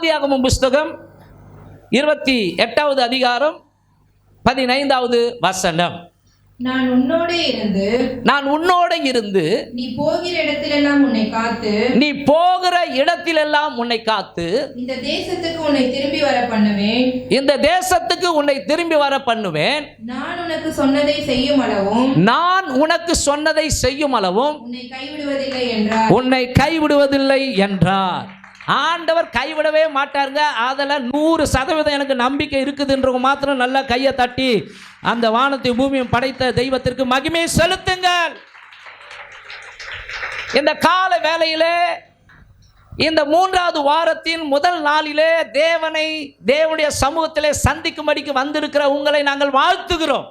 ஆதியாகமம் புஸ்தகம் 28வது அதிகாரம் 15வது வசனம். நான் உன்னோட இருந்து நீ போகிற இடத்திலெல்லாம் உன்னை காத்து இந்த தேசத்துக்கு உன்னை திரும்பி வர பண்ணுவேன். நான் உனக்கு சொன்னதை செய்யும் அளவும் உன்னை கைவிடுவதில்லை என்றார். ஆண்டவர் கைவிடவே மாட்டாருங்க. அதில் 100% எனக்கு நம்பிக்கை இருக்குதுன்றவங்க மாத்திரம் நல்லா கையை தட்டி அந்த வானத்தை பூமியும் படைத்த தெய்வத்திற்கு மகிமை செலுத்துங்கள். இந்த கால வேளையிலே, இந்த 3வது வாரத்தின் முதல் நாளிலே தேவனுடைய சமூகத்திலே சந்திக்கும்படிக்கு வந்திருக்கிற உங்களை நாங்கள் வாழ்த்துகிறோம்.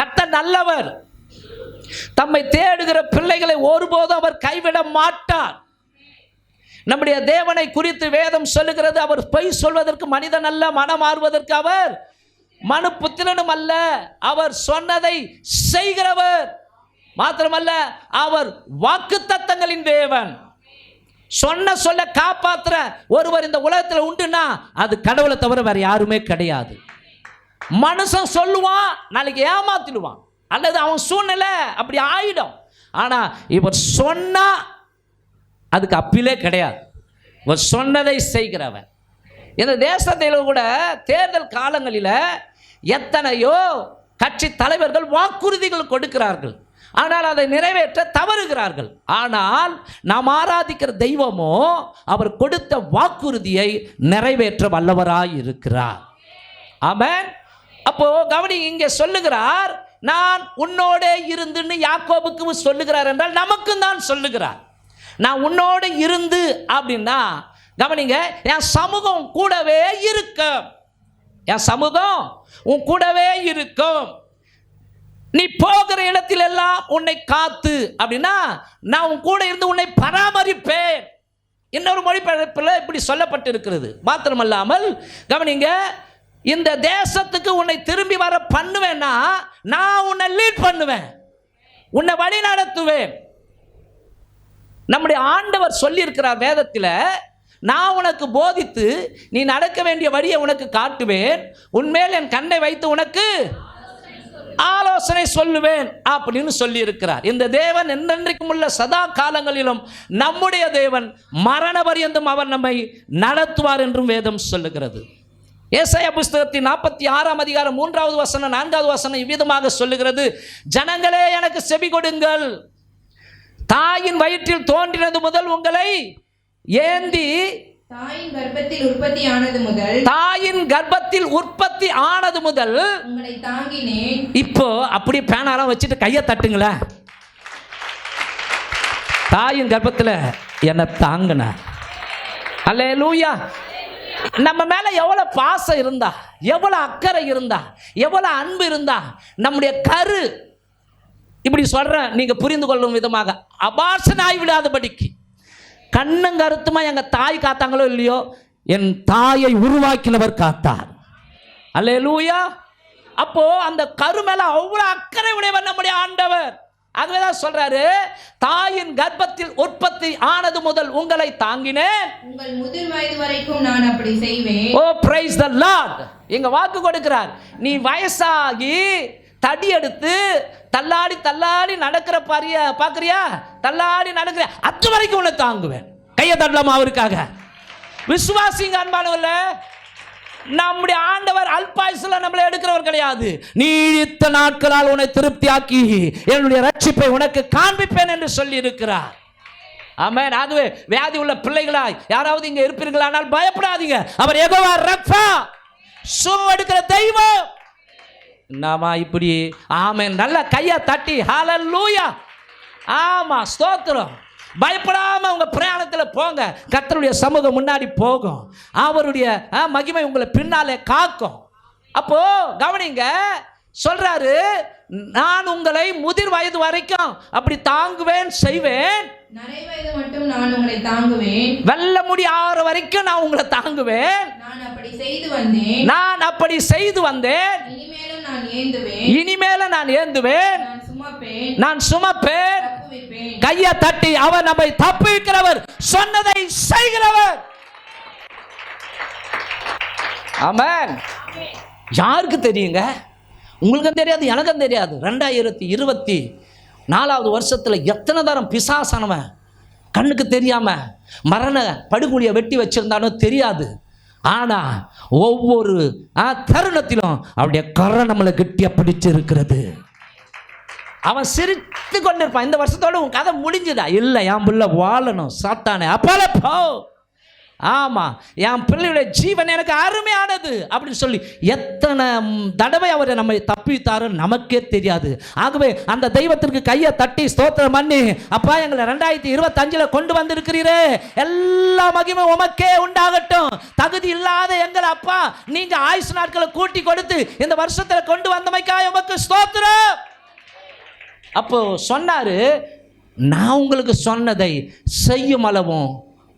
கர்த்தர் நல்லவர். தம்மை தேடுகிற பிள்ளைகளை ஒருபோதும் அவர் கைவிட மாட்டார். நம்முடைய தேவனை குறித்து வேதம் சொல்லுகிறது, அவர் பொய் சொல்வதற்கு மனிதன் அல்ல, மனம் மாறுவதற்கு அவர் மனுபுத்திரனும் அல்ல. அவர் சொன்னதை செய்கிறவர் மாத்திரமல்ல, அவர் வாக்குத்தத்தங்களின் தேவன். சொல்ல காப்பாற்றுற ஒருவர் இந்த உலகத்தில் உண்டுன்னா அது கடவுளை தவிர வேற யாருமே கிடையாது. மனுஷன் சொல்லுவான், நாளைக்கு ஏமாத்திடுவான், அல்லது அவன் சூழ்நிலை அப்படி ஆயிடும். ஆனா இவர் சொன்னா அதுக்கு அப்பிலே கிடையாது. இவர் சொன்னதை செய்கிறவன். இந்த தேசத்தில் கூட தேர்தல் காலங்களில் எத்தனையோ கட்சி தலைவர்கள் வாக்குறுதிகள் கொடுக்கிறார்கள், ஆனால் அதை நிறைவேற்ற தவறுகிறார்கள். ஆனால் நாம் ஆராதிக்கிற தெய்வமோ அவர் கொடுத்த வாக்குறுதியை நிறைவேற்ற வல்லவராய் இருக்கிறார். ஆமென். அப்போ கவனி, இங்கே சொல்லுகிறார், நான் உன்னோட இருந்துன்னு யாக்கோபுக்கு சொல்லுகிறார் என்றால் நமக்கும் தான் சொல்லுகிறார். நான் உன்னோட இருந்து அப்படின்னா கவனிங்க, என் சமூகம் கூடவே இருக்கும். என் சமூகம் உன் கூடவே இருக்கும். நீ போகிற இடத்தில் எல்லாம் உன்னை காத்து அப்படின்னா நான் உன் கூட இருந்து உன்னை பராமரிப்பேன். இன்னொரு மொழிபெயர்ப்பில் இப்படி சொல்லப்பட்டிருக்கிறது. மாத்திரமல்லாமல் கவனிங்க, இந்த தேசத்துக்கு உன்னை திரும்பி வர பண்ணுவேன்னா நான் உன்னை லீட் பண்ணுவேன், உன்னை வழி நடத்துவேன். நம்முடைய ஆண்டவர் சொல்லியிருக்கிறார் வேதத்தில், நான் உனக்கு போதித்து நீ நடக்க வேண்டிய வழியை உனக்கு காட்டுவேன், உன்மேல் என் கண்ணை வைத்து உனக்கு ஆலோசனை சொல்லுவேன் அப்படின்னு சொல்லி இருக்கிறார். இந்த தேவன் என்றென்றைக்கும் உள்ள சதா காலங்களிலும் நம்முடைய தேவன், மரண பரியந்தம் அவர் நம்மை நடத்துவார் என்றும் வேதம் சொல்லுகிறது. ஏசாயா புஸ்தகத்தின் 46ஆம் அதிகாரம் 3வது வசனம் 4வது வசனம் இவ்விதமாக சொல்லுகிறது, ஜனங்களே எனக்கு செவி கொடுங்கள், தாயின் வயிற்றில் தோன்றினது முதல் உங்களை ஏந்தி தாயின் கர்ப்பத்தில் உற்பத்தி ஆனது முதல் உங்களை தாங்கினேன். இப்போ அப்படியே பேனாலாம் வச்சுட்டு கையை தட்டுங்களேன். தாயின் கர்ப்பத்தில் என்னை தாங்கின. அல்லேலூயா. நம்ம மேல எவ்வளவு பாசம் இருந்தா, எவ்வளவு அக்கறை இருந்தா, எவ்வளவு அன்பு இருந்தா, நம்முடைய கரு இப்படி சொல்றேன் நீங்க புரிந்து கொள்ளும் விதமாக, அபார்ஷன் ஆகிவிடாதபடிக்கு கண்ணும் கருத்துமா எங்க தாய் காத்தாங்களோ இல்லையோ, என் தாயை உருவாக்கினவர் காத்தார். அல்லேலூயா. அப்போ அந்த கரு மேல அவ்வளவு அக்கறை உடையவர் நம்முடைய ஆண்டவர். அதுதான் சொல்றாரு, தாயின் கர்ப்பத்தில் உற்பத்தி ஆனது முதல் உங்களை தாங்கினேன், உங்கள் முதிர் வயது வரைக்கும் நான் அப்படி செய்வேன். ஓ பிரைஸ் த லார்ட். எங்க வாக்கு கொடுக்கிறார், நீ வயசாகி தடி எடுத்து தள்ளாடி தள்ளாடி நடக்கிற பாக்குறியா, தள்ளாடி நடக்கிற அது வரைக்கும் உன்னை தாங்குவேன். கையை தட்டலாமா அவருக்காக? விசுவாசிங்க அன்பானவர்களே, நம்முடைய ஆண்டவர் அல்பாயுசுல நம்மளை எடுக்கிறவர் கிடையாது. நீடித்த நாட்களால் உன்னை திருப்தியாக்கி என்னுடைய ரட்சிப்பை உனக்கு காண்பிப்பேன் என்று சொல்லி இருக்கிறார். ஆமென். ஆகவே வியாதி உள்ள பிள்ளைகளாய் யாராவது இங்க இருப்பீர்களானால் பயப்படாதீங்க. அவர் யெகோவா ரஃபா, சுகம் எடுக்கிற தெய்வம். நாம இப்படி ஆமென் நல்ல கையை தட்டி ஹல்லேலூயா. ஆமா, ஸ்தோத்திரம். பயப்படாம உங்க பிரயாணத்தில் போங்க. கர்த்தருடைய சமூகம் முன்னாடி போகும், அவருடைய மகிமை உங்களை பின்னாலே காக்கும். அப்போ கவனிங்க, சொல்றாரு, நான் உங்களை முதிர் வயது வரைக்கும் அப்படி தாங்குவேன் செய்வேன். நரை வயது மட்டும் நான் உங்களை தாங்குவேன். வெல்ல முடி ஆற வரைக்கும் நான் உங்களை தாங்குவேன். நான் அப்படி செய்து வந்தேன். இனிமேல நான் ஏந்துவேன். நான் சுமப்பேன். கையை தட்டி அவர் நம்மை தப்புவிக்கிறவர், சொன்னதை செய்கிறவர். ஆமென். யாருக்கு தெரியுங்க? உங்களுக்கும் தெரியாது, எனக்கும் தெரியாது. 2024 வருஷத்தில் எத்தனை தரம் பிசாசானவன் கண்ணுக்கு தெரியாமல் மரண படுகொலியை வெட்டி வச்சிருந்தானோ தெரியாது. ஆனால் ஒவ்வொரு தருணத்திலும் அவருடைய கரை நம்மளை கெட்டியாக பிடிச்சு இருக்கிறது. அவன் சிரித்து கொண்டிருப்பான். இந்த வருஷத்தோட உன் கதை முடிஞ்சுதா? இல்லை, என் பிள்ளை வாழணும். சாத்தானே அப்பால போ. ஆமாம், என் பிள்ளையுடைய ஜீவன் எனக்கு அருமையானது அப்படின்னு சொல்லி எத்தனை தடவை அவரை நம்ம தப்பித்தாரு நமக்கே தெரியாது. ஆகவே அந்த தெய்வத்திற்கு கையை தட்டி ஸ்தோத்திரம் பண்ணி, அப்பா எங்களை 2025 கொண்டு வந்திருக்கிறீரே, எல்லா மகிமை உமக்கே உண்டாகட்டும். தகுதி இல்லாத எங்களை அப்பா நீங்க ஆயுசு நாட்களை கூட்டி கொடுத்து இந்த வருஷத்துல கொண்டு வந்தமைக்காக உமக்கு ஸ்தோத்திரம். அப்போ சொன்னாரு, நான் உங்களுக்கு சொன்னதை செய்யும் அளவும்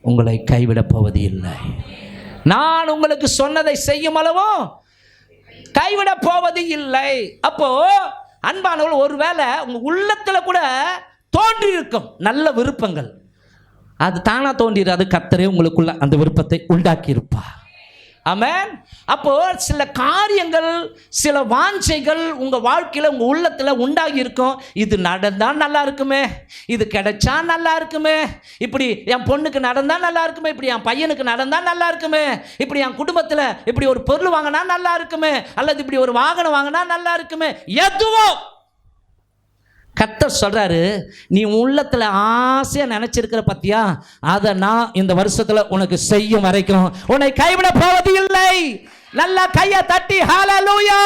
உங்களை கைவிடப் போவது இல்லை. நான் உங்களுக்கு சொன்னதை செய்யும் அளவும் கைவிடப் போவது இல்லை. அப்போ அன்பானவர்கள், ஒருவேளை உங்க உள்ளத்துல கூட தோன்றி இருக்கும் நல்ல விருப்பங்கள், அது தானா தோன்றிடாது. கர்த்தரே உங்களுக்குள்ள அந்த விருப்பத்தை உண்டாக்கி இருப்பார். ஆமென். அப்போ சில காரியங்கள், சில வாஞ்சைகள் உங்க வாழ்க்கையில உங்க உள்ளத்துல உண்டாகி இருக்கும். இது நடந்தா நல்லா இருக்குமே, இது கிடைச்சா நல்லா இருக்குமே, இப்படி என் பொண்ணுக்கு நடந்தா நல்லா இருக்குமே, இப்படி என் பையனுக்கு நடந்தா நல்லா இருக்குமே, இப்படி என் குடும்பத்துல இப்படி ஒரு பொருள் வாங்கினா நல்லா இருக்குமே, அல்லது இப்படி ஒரு வாகனம் வாங்கினா நல்லா இருக்குமே. எதுவோ கர்த்தர் சொல்றாரு, நீ உள்ளத்துல ஆசையா நினைச்சிருக்கிற பத்தியா, அதை நான் இந்த வருஷத்துல உனக்கு செய்யும் வரைக்கும் உன்னை கைவிட போவது இல்லை. நல்லா கையை தட்டி ஹalleluya.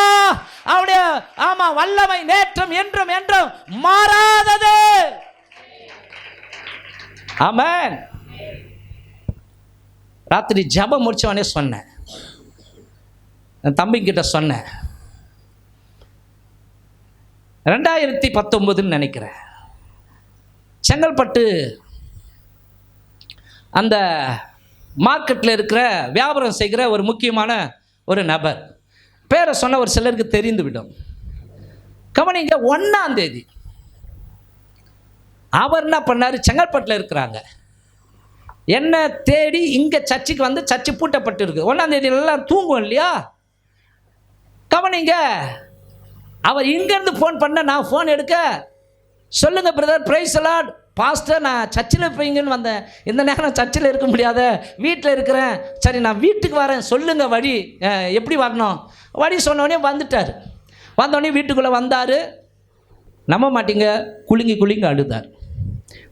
அவருடைய ஆமா வல்லமை நேற்றும் என்றும் என்றும் மாறாதது. ஆமென். ராத்திரி ஜெபம் முடிச்சவனே சொன்னேன், என் தம்பிக்கிட்ட சொன்னேன், 2019 நினைக்கிறேன், செங்கல்பட்டு அந்த மார்க்கெட்டில் இருக்கிற வியாபாரம் செய்கிற ஒரு முக்கியமான ஒரு நபர் பேரை சொன்ன ஒரு சிலருக்கு தெரிந்து விடும். கவனிங்க, 1ஆம் தேதி அவர் என்ன பண்ணார், செங்கல்பட்டில் இருக்கிறாங்க, என்ன தேடி இங்கே சர்ச்சுக்கு வந்து, சர்ச்சு பூட்டப்பட்டு இருக்கு. 1ஆம் தேதி எல்லாம் தூங்குவோம் இல்லையா? கவனிங்க, அவர் இங்கேருந்து ஃபோன் பண்ண, நான் ஃபோன் எடுக்க, சொல்லுங்கள் பிரதர், பிரைஸ் லார்ட் பாஸ்டர், நான் சர்ச்சில் போய்ங்கன்னு வந்தேன், இந்த நேரம் சர்ச்சில் இருக்க முடியாத, வீட்டில் இருக்கிறேன். சரி, நான் வீட்டுக்கு வரேன், சொல்லுங்கள் வழி, எப்படி வரணும்? வழி சொன்னோடனே வந்துட்டார். வந்தோடனே வீட்டுக்குள்ளே வந்தார். நம்ப மாட்டீங்க, குலுங்கி அழுதார்.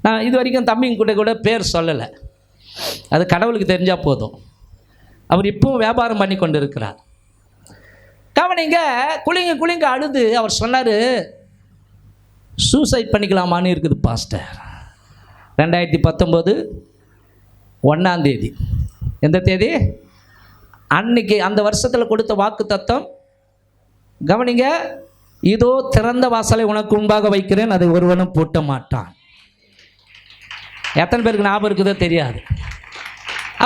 நான் இது வரைக்கும் தம்பிங்க கூட பேர் சொல்லலை, அது கடவுளுக்கு தெரிஞ்சால் போதும். அவர் இப்பவும் வியாபாரம் பண்ணி கொண்டு இருக்கிறார். கவனிங்க, குளிங்க அழுது அவர் சொன்னார், சூசைட் பண்ணிக்கலாமான்னு இருக்குது பாஸ்டர். 2019 1ஆம் தேதி, எந்த தேதி? அன்னைக்கு அந்த வருஷத்தில் கொடுத்த வாக்கு தத்தம். கவனிங்க, இதோ திறந்த வாசலை உனக்கு முன்பாக வைக்கிறேன், அதை ஒருவனும் பூட்ட மாட்டான். எத்தனை பேருக்கு ஞாபகம் இருக்குதோ தெரியாது.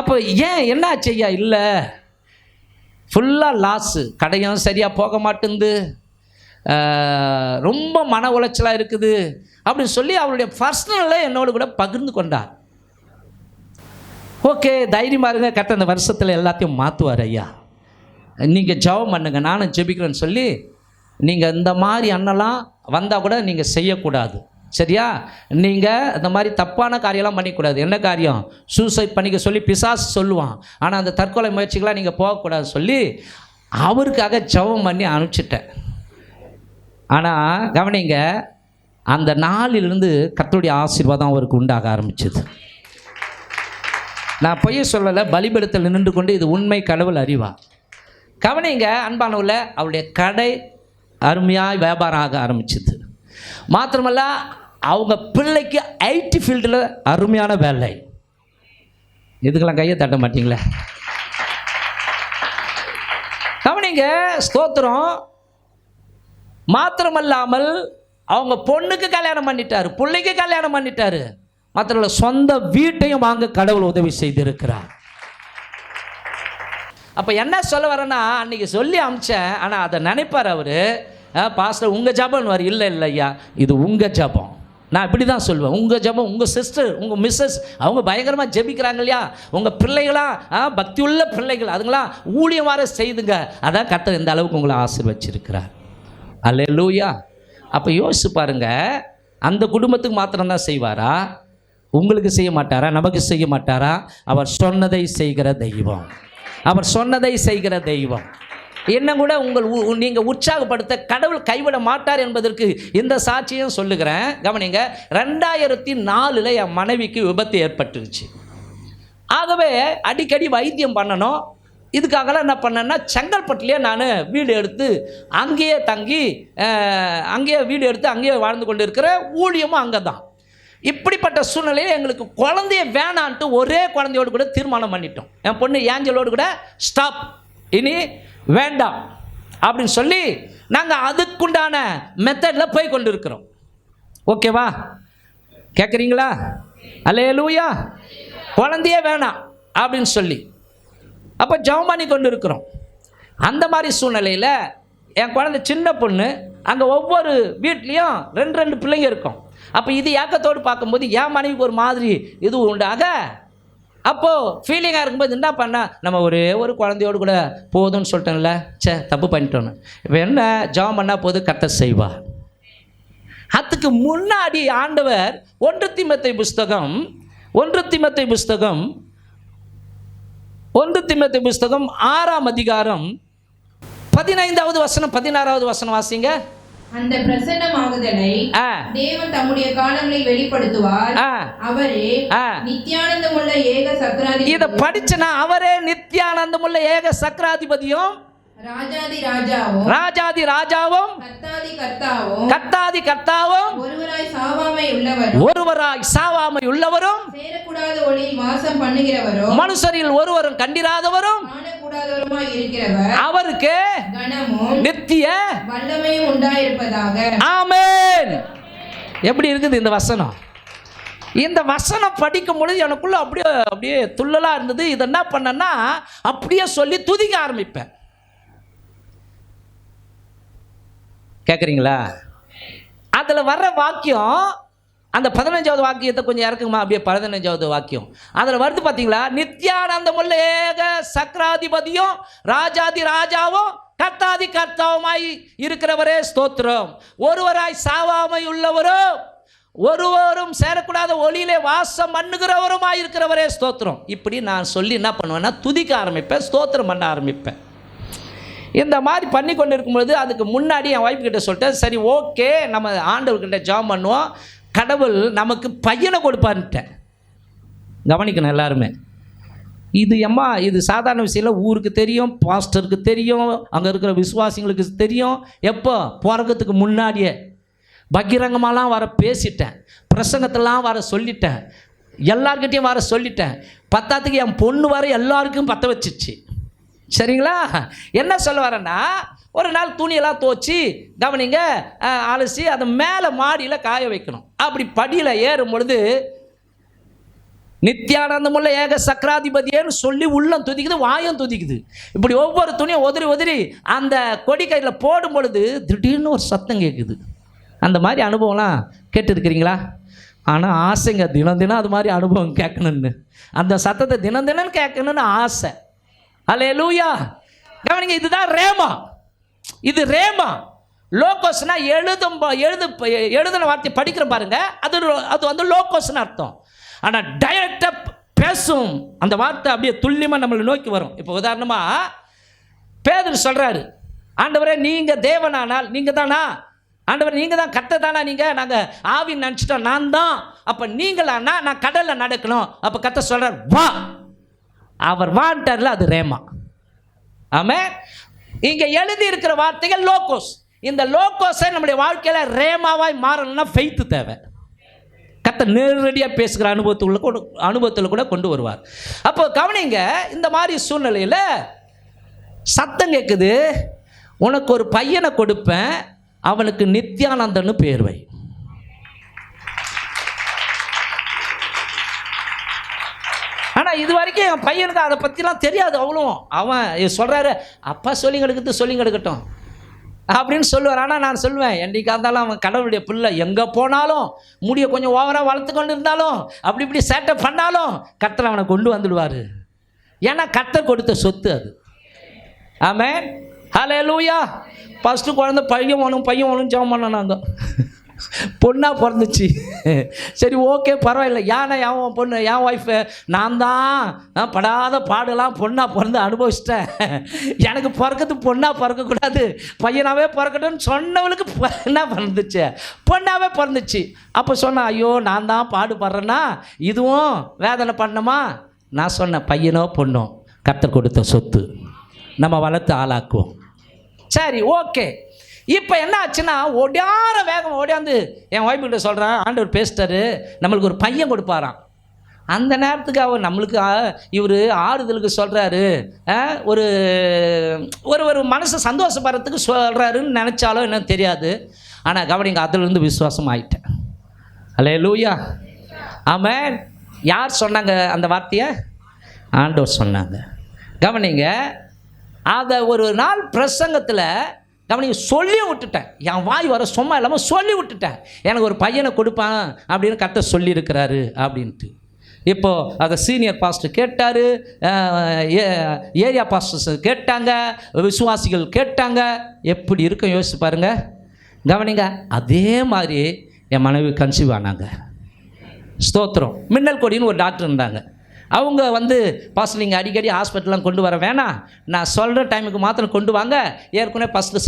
அப்போ ஏன் என்ன செய்யா? இல்லை, ஃபுல்லாக லாஸு, கடையும் சரியாக போக மாட்டேங்குது, ரொம்ப மன உளைச்சலாக இருக்குது அப்படின்னு சொல்லி அவருடைய பர்சனலில் என்னோடு கூட பகிர்ந்து கொண்டார். ஓகே, தைரியமாக இருங்க, கரெக்டாக அந்த வருஷத்தில் எல்லாத்தையும் மாற்றுவார் ஐயா, நீங்கள் ஜெபம் பண்ணுங்க, நானும் ஜெபிக்கிறேன்னு சொல்லி, நீங்கள் இந்த மாதிரி அண்ணெல்லாம் வந்தால் கூட நீங்கள் செய்யக்கூடாது, சரியா? நீங்கள் இந்த மாதிரி தப்பான காரியம்லாம் பண்ணிக்கூடாது. என்ன காரியம்? சூசைட் பண்ணிக்க சொல்லி பிசாசு சொல்லுவான். ஆனால் அந்த தற்கொலை முயற்சிகளாக நீங்கள் போகக்கூடாது சொல்லி அவருக்காக ஜெபம் பண்ணி அனுப்பிச்சிட்டேன். ஆனால் கவனிங்க, அந்த நாளிலிருந்து கர்த்தருடைய ஆசீர்வாதம் அவருக்கு உண்டாக ஆரம்பிச்சது. நான் பொய்ய சொல்லலை, பலிபீடத்தில் நின்று கொண்டு இது உண்மை, கடவுள் அறிவா. கவனிங்க அன்பானவுல, அவருடைய கடை அருமையாக வியாபாரம் ஆக ஆரம்பிச்சது. மாத்திரமல்ல, அவங்க பிள்ளைக்கு ஐடி ஃபீல்டில் அருமையான வேலை. இதுக்கெல்லாம் கையை தட்ட மாட்டீங்களே? கவனிங்க, ஸ்தோத்திரம். மாத்திரமல்லாமல் அவங்க பொண்ணுக்கு கல்யாணம் பண்ணிட்டார், பிள்ளைக்கு கல்யாணம் பண்ணிட்டார். மாத்திரமல்ல, சொந்த வீட்டையும் வாங்க கடவுள் உதவி செய்திருக்கிறார். அப்போ என்ன சொல்ல வரேன்னா, அன்றைக்கி சொல்லி அமிச்சேன், ஆனால் அதை நினைப்பார் அவர், பாஸ்டர் உங்கள் ஜபம் வர. இல்லை ஐயா, இது உங்கள் ஜபம். நான் இப்படி தான் சொல்லுவேன். உங்கள் ஜெபம், உங்கள் சிஸ்டர், உங்கள் மிஸ்ஸஸ் அவங்க பயங்கரமாக ஜெபிக்கிறாங்க இல்லையா, உங்கள் பிள்ளைகளாம் பக்தி உள்ள பிள்ளைகள், அதுங்களாம் ஊழியம் வர செய்துங்க. அதான் கர்த்தர் இந்த அளவுக்கு உங்களை ஆசீர்வச்சிருக்கிறார். அல்லேலூயா. அப்போ யோசிச்சு பாருங்க, அந்த குடும்பத்துக்கு மாத்திரம்தான் செய்வாரா? உங்களுக்கு செய்ய மாட்டாரா? நமக்கு செய்ய மாட்டாரா? அவர் சொன்னதை செய்கிற தெய்வம். அவர் சொன்னதை செய்கிற தெய்வம். என்ன கூட நீங்கள் உற்சாகப்படுத்த கடவுள் கைவிட மாட்டார் என்பதற்கு இந்த சாட்சியும் சொல்லுகிறேன். கவனிங்க, 2004 என் மனைவிக்கு விபத்து ஏற்பட்டுருச்சு. ஆகவே அடிக்கடி வைத்தியம் பண்ணணும். இதுக்காகலாம் என்ன பண்ணேன்னா, செங்கல்பட்டுலேயே நான் வீடு எடுத்து அங்கேயே தங்கி அங்கேயே வீடு எடுத்து அங்கேயே வாழ்ந்து கொண்டு இருக்கிற, ஊழியமும் அங்கே தான். இப்படிப்பட்ட சூழ்நிலையில் எங்களுக்கு குழந்தைய வேணான்ட்டு ஒரே குழந்தையோடு கூட தீர்மானம் பண்ணிட்டோம். என் பொண்ணு ஏஞ்சலோடு கூட ஸ்டாப், இனி வேண்டாம் அப்படின்னு சொல்லி நாங்கள் அதுக்குண்டான மெத்தடில் போய் கொண்டு இருக்கிறோம். ஓகேவா? கேட்குறீங்களா? அல்லேலூயா. குழந்தையே வேணாம் அப்படின்னு சொல்லி அப்போ ஜெபம் பண்ணி கொண்டு இருக்கிறோம். அந்த மாதிரி சூழ்நிலையில் என் குழந்தை சின்ன பொண்ணு, அங்கே ஒவ்வொரு வீட்லேயும் 2 பிள்ளைங்க இருக்கும். அப்போ இது ஏக்கத்தோடு பார்க்கும்போது என் மனைவிக்கு ஒரு மாதிரி இது உண்டாக, அப்போது ஃபீலிங்காக இருக்கும்போது என்ன பண்ண, நம்ம ஒரே ஒரு குழந்தையோடு கூட போதும்னு சொல்லிட்டோம்ல, தப்பு பண்ணிட்டோன்னு. இப்போ என்ன, ஜெபம் பண்ணால் போது கர்த்தர் செய்வா. அதுக்கு முன்னாடி ஆண்டவர் 1 தீமோத்தேயு புஸ்தகம் 6ஆம் அதிகாரம் 15வது வசனம் 16வது வசனம் வாசிங்க. அந்த பிரசன்னமாகுதலை தேவன் தம்முடைய காலங்களில் வெளிப்படுத்துவார். அவரே நித்தியானந்தமுள்ள ஏக சக்கராதிபதி. இத படிச்சனா, அவரே நித்தியானந்தமுள்ள ஏக சக்கராதிபதியும் ராஜாதி ராஜாவும் கர்த்தாதி கர்த்தாவும் ஒருவராய் சாவாமை உள்ளவரும் சேரக்கூடாத ஒளியில் வாசம் பண்ணுகிறவரும் மனுஷரில் ஒருவரும் கண்டிராதவரும் காணக்கூடாதவருமாய் இருக்கிறவர் அவருக்கு கனமும் நித்திய வல்லமையும் உண்டாயிருப்பதாக. ஆமென். எப்படி இருக்குது இந்த வசனம்? இந்த வசனம் படிக்கும் பொழுது எனக்குள்ள அப்படியே துள்ளலா இருந்தது. இதை என்ன பண்ணேன்னா, அப்படியே சொல்லி துதிக்க ஆரம்பிப்பேன். கேட்குறீங்களா? அதில் வர்ற வாக்கியம், அந்த 15வது வாக்கியத்தை கொஞ்சம் இறக்குமா, அப்படியே 15வது வாக்கியம் அதில் வருது பார்த்தீங்களா? நித்தியானந்தமுள்ள ஏக சக்கராதிபதியும் ராஜாதி ராஜாவும் கர்த்தாதி கர்த்தாவுமாய் இருக்கிறவரே ஸ்தோத்திரம். ஒருவராய் சாவாமை உள்ளவரும் ஒருவரும் சேரக்கூடாத ஒளியிலே வாசம் பண்ணுகிறவருமாய் இருக்கிறவரே ஸ்தோத்திரம். இப்படி நான் சொல்லி என்ன பண்ணுவேன்னா, துதிக்க ஆரம்பிப்பேன், ஸ்தோத்திரம் பண்ண ஆரம்பிப்பேன். இந்த மாதிரி பண்ணி கொண்டு இருக்கும்பொழுது அதுக்கு முன்னாடி என் ஒய்ஃப் கிட்ட சொல்லிட்டேன், சரி ஓகே நம்ம ஆண்டவர்கிட்ட ஜெபம் பண்ணுவோம், கடவுள் நமக்கு பையனை கொடுப்பான்ட்டேன். கவனிக்கணும் எல்லாருமே. இது சாதாரண விஷயம் இல்லை. ஊருக்கு தெரியும், பாஸ்டருக்கு தெரியும், அங்கே இருக்கிற விசுவாசிங்களுக்கு தெரியும். எப்போ? பிறக்கிறதுக்கு முன்னாடியே பகிரங்கமாலாம் வர பேசிட்டேன், பிரசங்கத்தெல்லாம் வர சொல்லிட்டேன், எல்லார்கிட்டையும் வர சொல்லிட்டேன். பத்தாத்துக்கு என் பொண்ணு வர எல்லாருக்கும் பற்ற வச்சிச்சு. சரிங்களா? என்ன சொல்ல வரேன்னா, ஒரு நாள் துணியெல்லாம் துவச்சி கவனிங்க அலசி அதை மேலே மாடியில் காய வைக்கணும். அப்படி படியில் ஏறும் பொழுது நித்தியானந்தமுள்ள ஏக சக்கராதிபதியேன்னு சொல்லி உள்ளம் துதிக்குது, வாயம் துதிக்குது. இப்படி ஒவ்வொரு துணியும் உதறி அந்த கொடி கையில் போடும் பொழுது திடீர்னு ஒரு சத்தம் கேட்குது. அந்த மாதிரி அனுபவம்லாம் கேட்டுருக்கிறீங்களா? ஆனால் ஆசைங்க, தினம் அது மாதிரி அனுபவம் கேட்கணுன்னு, அந்த சத்தத்தை தினம் கேட்கணுன்னு ஆசை. அல்லேலூயா. கவனிங்க, இதுதான் ரேமா. இது ரேமா. லோகோஸ்னா எழுதின வார்த்தை படிக்கிற பாருங்க, அது வந்து லோகோஸ்னு அர்த்தம். ஆனால் டைரக்டாக பேசும் அந்த வார்த்தை அப்படியே துல்லியமாக நம்மளை நோக்கி வரும். இப்போ உதாரணமாக பேதுரு சொல்கிறாரு, ஆண்டவரே நீங்கள் தேவனானால் நீங்கள் தானா? ஆண்டவர் நீங்கள் தான் கர்த்தர் தானா? நாங்கள் ஆவின்னு நினச்சிட்டோம், நான் தான். அப்போ நீங்களானா நான் கடலில் நடக்கணும். அப்போ கர்த்தர் சொல்கிறார் வா. அவர் வாண்டார்ல, அது ரேமா. ஆமென். இங்கே எழுதி இருக்கிற வார்த்தைகள் லோகோஸ். இந்த லோகோஸை நம்முடைய வாழ்க்கையில் ரேமாவாய் மாறணும்னா ஃபெய்த் தேவை. கர்த்தர் நேரடியாக பேசுகிற அனுபவத்தில் கூட கொண்டு வருவார். அப்போ கவனிங்க, இந்த மாதிரி சூழ்நிலையில் சத்தம் கேட்குது, உனக்கு ஒரு பையனை கொடுப்பேன், அவனுக்கு நித்தியானந்தன்னு பேர் வை. ஆனால் இது வரைக்கும் என் பையனுக்கு அதை பற்றிலாம் தெரியாது அவ்வளோ. அவன் சொல்கிறாரு, அப்பா சொல்லி கெடுக்கட்டும். அப்படின்னு சொல்லுவார். ஆனால் நான் சொல்லுவேன், என்றைக்கா இருந்தாலும் அவன் கடவுளுடைய பிள்ளை, எங்கே போனாலும் முடிய கொஞ்சம் ஓவராக வளர்த்து கொண்டு இருந்தாலும் அப்படி இப்படி சேட்டை பண்ணாலும் கர்த்தர் அவனை கொண்டு வந்துடுவார். ஏன்னா கர்த்தர் கொடுத்த சொத்து அது. ஆமென், ஹல்லேலூயா. ஃபஸ்ட்டு குழந்தை பையன் வேணும் ஜெபம் பண்ணோம் நாங்கள். பொண்ணாக பிறந்துச்சு. சரி, ஓகே, பரவாயில்ல. ஏன்னா என் பொண்ணு, என் ஒய்ஃபு, நான் தான் படாத பாடலாம் பொண்ணாக பிறந்து அனுபவிச்சிட்டேன். எனக்கு பிறக்கிறது பொண்ணாக பிறக்கக்கூடாது, பையனாகவே பிறக்கட்டும்னு சொன்னவளுக்கு என்ன பிறந்துச்சு, பொண்ணாகவே பிறந்துச்சு. அப்போ சொன்னேன், ஐயோ நான் தான் பாடுபடுறேன்னா இதுவும் வேதனை பண்ணணுமா? நான் சொன்னேன், பையனோ பொண்ணோ கர்த்தர் கொடுத்த சொத்து, நம்ம வளர்த்து ஆளாக்குவோம். சரி, ஓகே. இப்போ என்ன ஆச்சுன்னா, ஓடியாந்து என் ஒய்ஃப்கிட்ட சொல்கிறேன், ஆண்டவர் பேசிட்டாரு, நம்மளுக்கு ஒரு பையன் கொடுப்பாராம். அந்த நேரத்துக்கு அவர் நம்மளுக்கு இவர் ஆறுதலுக்கு சொல்கிறாரு, ஒரு ஒரு மனசு சந்தோஷப்படுறதுக்கு சொல்கிறாருன்னு நினச்சாலும் என்னன்னு தெரியாது. ஆனால் கவனிங்க, அதிலிருந்து விசுவாசம் ஆகிட்டேன். அல்லேலூயா, ஆமென். யார் சொன்னாங்க அந்த வார்த்தையை? ஆண்டவர் சொன்னாங்க. கவனிங்க, அதை ஒரு நாள் பிரசங்கத்தில் கவனிங்க சொல்லி விட்டுட்டேன். என் வாய் வர சும்மா இல்லாமல் சொல்லி விட்டுட்டேன், எனக்கு ஒரு பையனை கொடுப்பான் அப்படின்னு கர்த்தர் சொல்லியிருக்கிறாரு அப்படின்ட்டு. இப்போது அதை சீனியர் பாஸ்டர் கேட்டார், ஏரியா பாஸ்டர்ஸ் கேட்டாங்க, விசுவாசிகள் கேட்டாங்க. எப்படி இருக்கும் யோசிச்சு பாருங்கள். கவனிங்க, அதே மாதிரி என் மனைவி கன்சீவ் ஆனாங்க. ஸ்தோத்திரம். மின்னல் கொடின்னு ஒரு டாக்டர் இருந்தாங்க. அவங்க பாஸ்டர் நீங்கள் அடிக்கடி ஹாஸ்பிட்டலாம் கொண்டு வர வேணாம், நான் சொல்கிற டைமுக்கு மாத்திரம் கொண்டு வாங்க. ஏற்கனவே ஃபஸ்ட்டு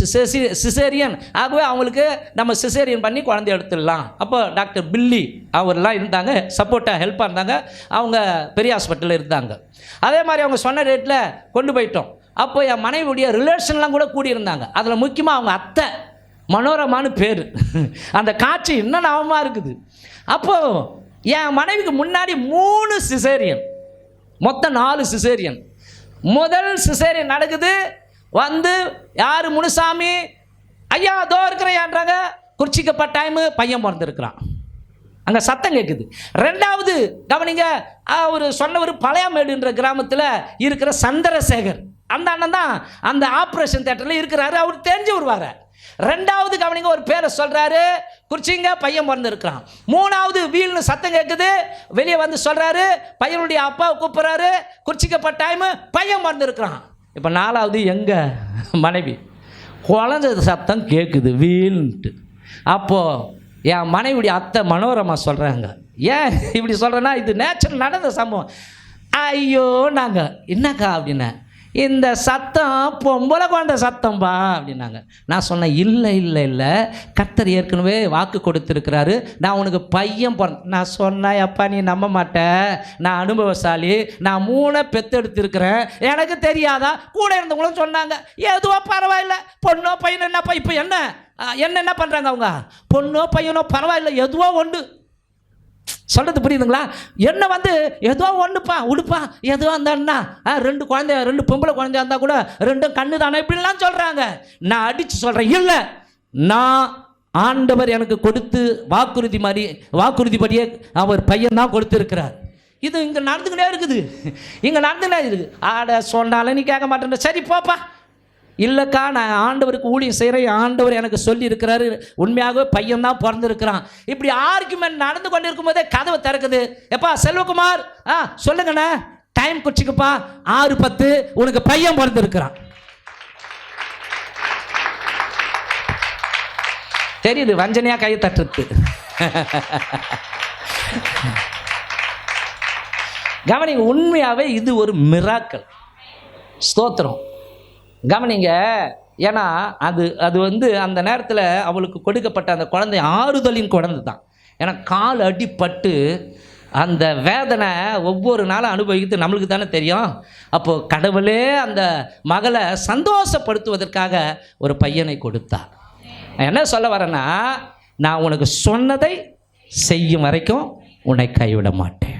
சிசேரியன், ஆகவே அவங்களுக்கு நம்ம சிசேரியன் பண்ணி குழந்தை எடுத்துடலாம். அப்போ டாக்டர் பில்லி அவர்லாம் இருந்தாங்க, சப்போர்ட்டாக ஹெல்ப்பாக இருந்தாங்க. அவங்க பெரிய ஹாஸ்பிட்டலில் இருந்தாங்க. அதே மாதிரி அவங்க சொன்ன ரேட்டில் கொண்டு போயிட்டோம். அப்போ என் மனைவியுடைய ரிலேஷன்லாம் கூட கூடியிருந்தாங்க. அதில் முக்கியமாக அவங்க அத்தை மனோரமானு பேர். அந்த காட்சி இன்னும் ஞாபகமாக இருக்குது. அப்போது என் மனைவிக்கு முன்னாடி 3 சிசேரியன், மொத்தம் 4 சிசேரியன். முதல் சிசேரியன் நடக்குது. யார்? முனுசாமி ஐயா அதோ இருக்கிறேன்றாங்க. குறிச்சிக்கப்பட்ட டைமு பையன் பிறந்திருக்கிறான். அங்கே சத்தம் கேட்குது. ரெண்டாவது கவனிங்க, அவர் சொன்னவர் பழையமேடுன்ற கிராமத்தில் இருக்கிற சந்திரசேகர், அந்த அண்ணன் தான் அந்த ஆப்ரேஷன் தேட்டரில் இருக்கிறாரு. அவர் தெரிஞ்சு வருவார். ரெண்டாவது கவனிங்க, ஒரு பேரை சொல்கிறாரு, குறிச்சிங்க பையன் பிறந்திருக்கிறான். மூணாவது வீல்னு சத்தம் கேட்குது, வெளியே சொல்கிறாரு, பையனுடைய அப்பாவை கூப்பிட்றாரு, குறிச்சிக்கப்பட்ட டைமு பையன் பிறந்திருக்கிறான். இப்போ நாலாவது எங்கள் மனைவி, குழந்தை சத்தம் கேட்குது வீல்ன்ட்டு. அப்போது என் மனைவியுடைய அத்தை மனோரமா சொல்கிறாங்க, ஏன் இப்படி சொல்கிறேன்னா இது நேச்சுரல் நடந்த சம்பவம். ஐயோ நாங்கள் என்னக்கா அப்படின்னா, இந்த சத்தம் பொம்பளை குழந்தை சத்தம்பா அப்படின்னாங்க. நான் சொன்னேன், இல்லை கர்த்தர் ஏற்கனவே வாக்கு கொடுத்துருக்கிறாரு, நான் உனக்கு பையன் நான் சொன்னேன், அப்பா நீ நம்ப மாட்டேன், நான் அனுபவசாலி, நான் 3 பெத்தெடுத்துருக்கிறேன், எனக்கு தெரியாதா? கூட இருந்தவங்களும் சொன்னாங்க, எதுவோ பரவாயில்ல, பொண்ணோ பையனோ என்னப்பா. இப்போ என்ன பண்ணுறாங்க அவங்க? பொண்ணோ பையனோ பரவாயில்ல, எதுவோ ஒன்று. சொல்கிறது புரியுதுங்களா? என்ன ஏதோ ஒன்றுப்பா உடுப்பா, ஏதோ அந்தண்ணா 2 குழந்தை, 2 பொம்பளை குழந்தையா இருந்தால் கூட 2 கண்ணு தானே இப்படிலாம் சொல்கிறாங்க. நான் அடித்து சொல்கிறேன், இல்லை, நான் ஆண்டவர் எனக்கு கொடுத்து வாக்குறுதிப்படியே அவர் பையன் தான் கொடுத்துருக்கிறார். இது இங்கே நடந்துக்கிட்டே இருக்குது. ஆட சொன்னாலும் நீ கேட்க மாட்டேன். சரி போப்பா. இல்லைக்கா, நான் ஆண்டவருக்கு ஊழியம் செய்கிறேன், ஆண்டவர் எனக்கு சொல்லியிருக்கிறாரு, உண்மையாகவே பையன் தான் பிறந்திருக்கிறான். இப்படி ஆர்குமெண்ட் நடந்து கொண்டு இருக்கும் போதே கதவை திறக்குது. எப்பா செல்வகுமார், சொல்லுங்கண்ணே, டைம் குச்சிக்குப்பா, 6:10 உனக்கு பையன் பிறந்திருக்கிறான். தெரியுது, வஞ்சனையா கையை தட்டுறது. கவனிங்க, உண்மையாகவே இது ஒரு மிராக்கள். ஸ்தோத்திரம். கவனிங்க, ஏன்னா அது அந்த நேரத்தில் அவளுக்கு கொடுக்கப்பட்ட அந்த குழந்தை ஆறுதலின் குழந்தை தான். ஏன்னா கால் அடிப்பட்டு அந்த வேதனை ஒவ்வொரு நாளும் அனுபவிக்கிறது நம்மளுக்கு தானே தெரியும். அப்போது கடவுளே அந்த மகளை சந்தோஷப்படுத்துவதற்காக ஒரு பையனை கொடுத்தார். என்ன சொல்ல வரேன்னா, நான் உனக்கு சொன்னதை செய்யும் வரைக்கும் உன்னை கைவிட மாட்டேன்.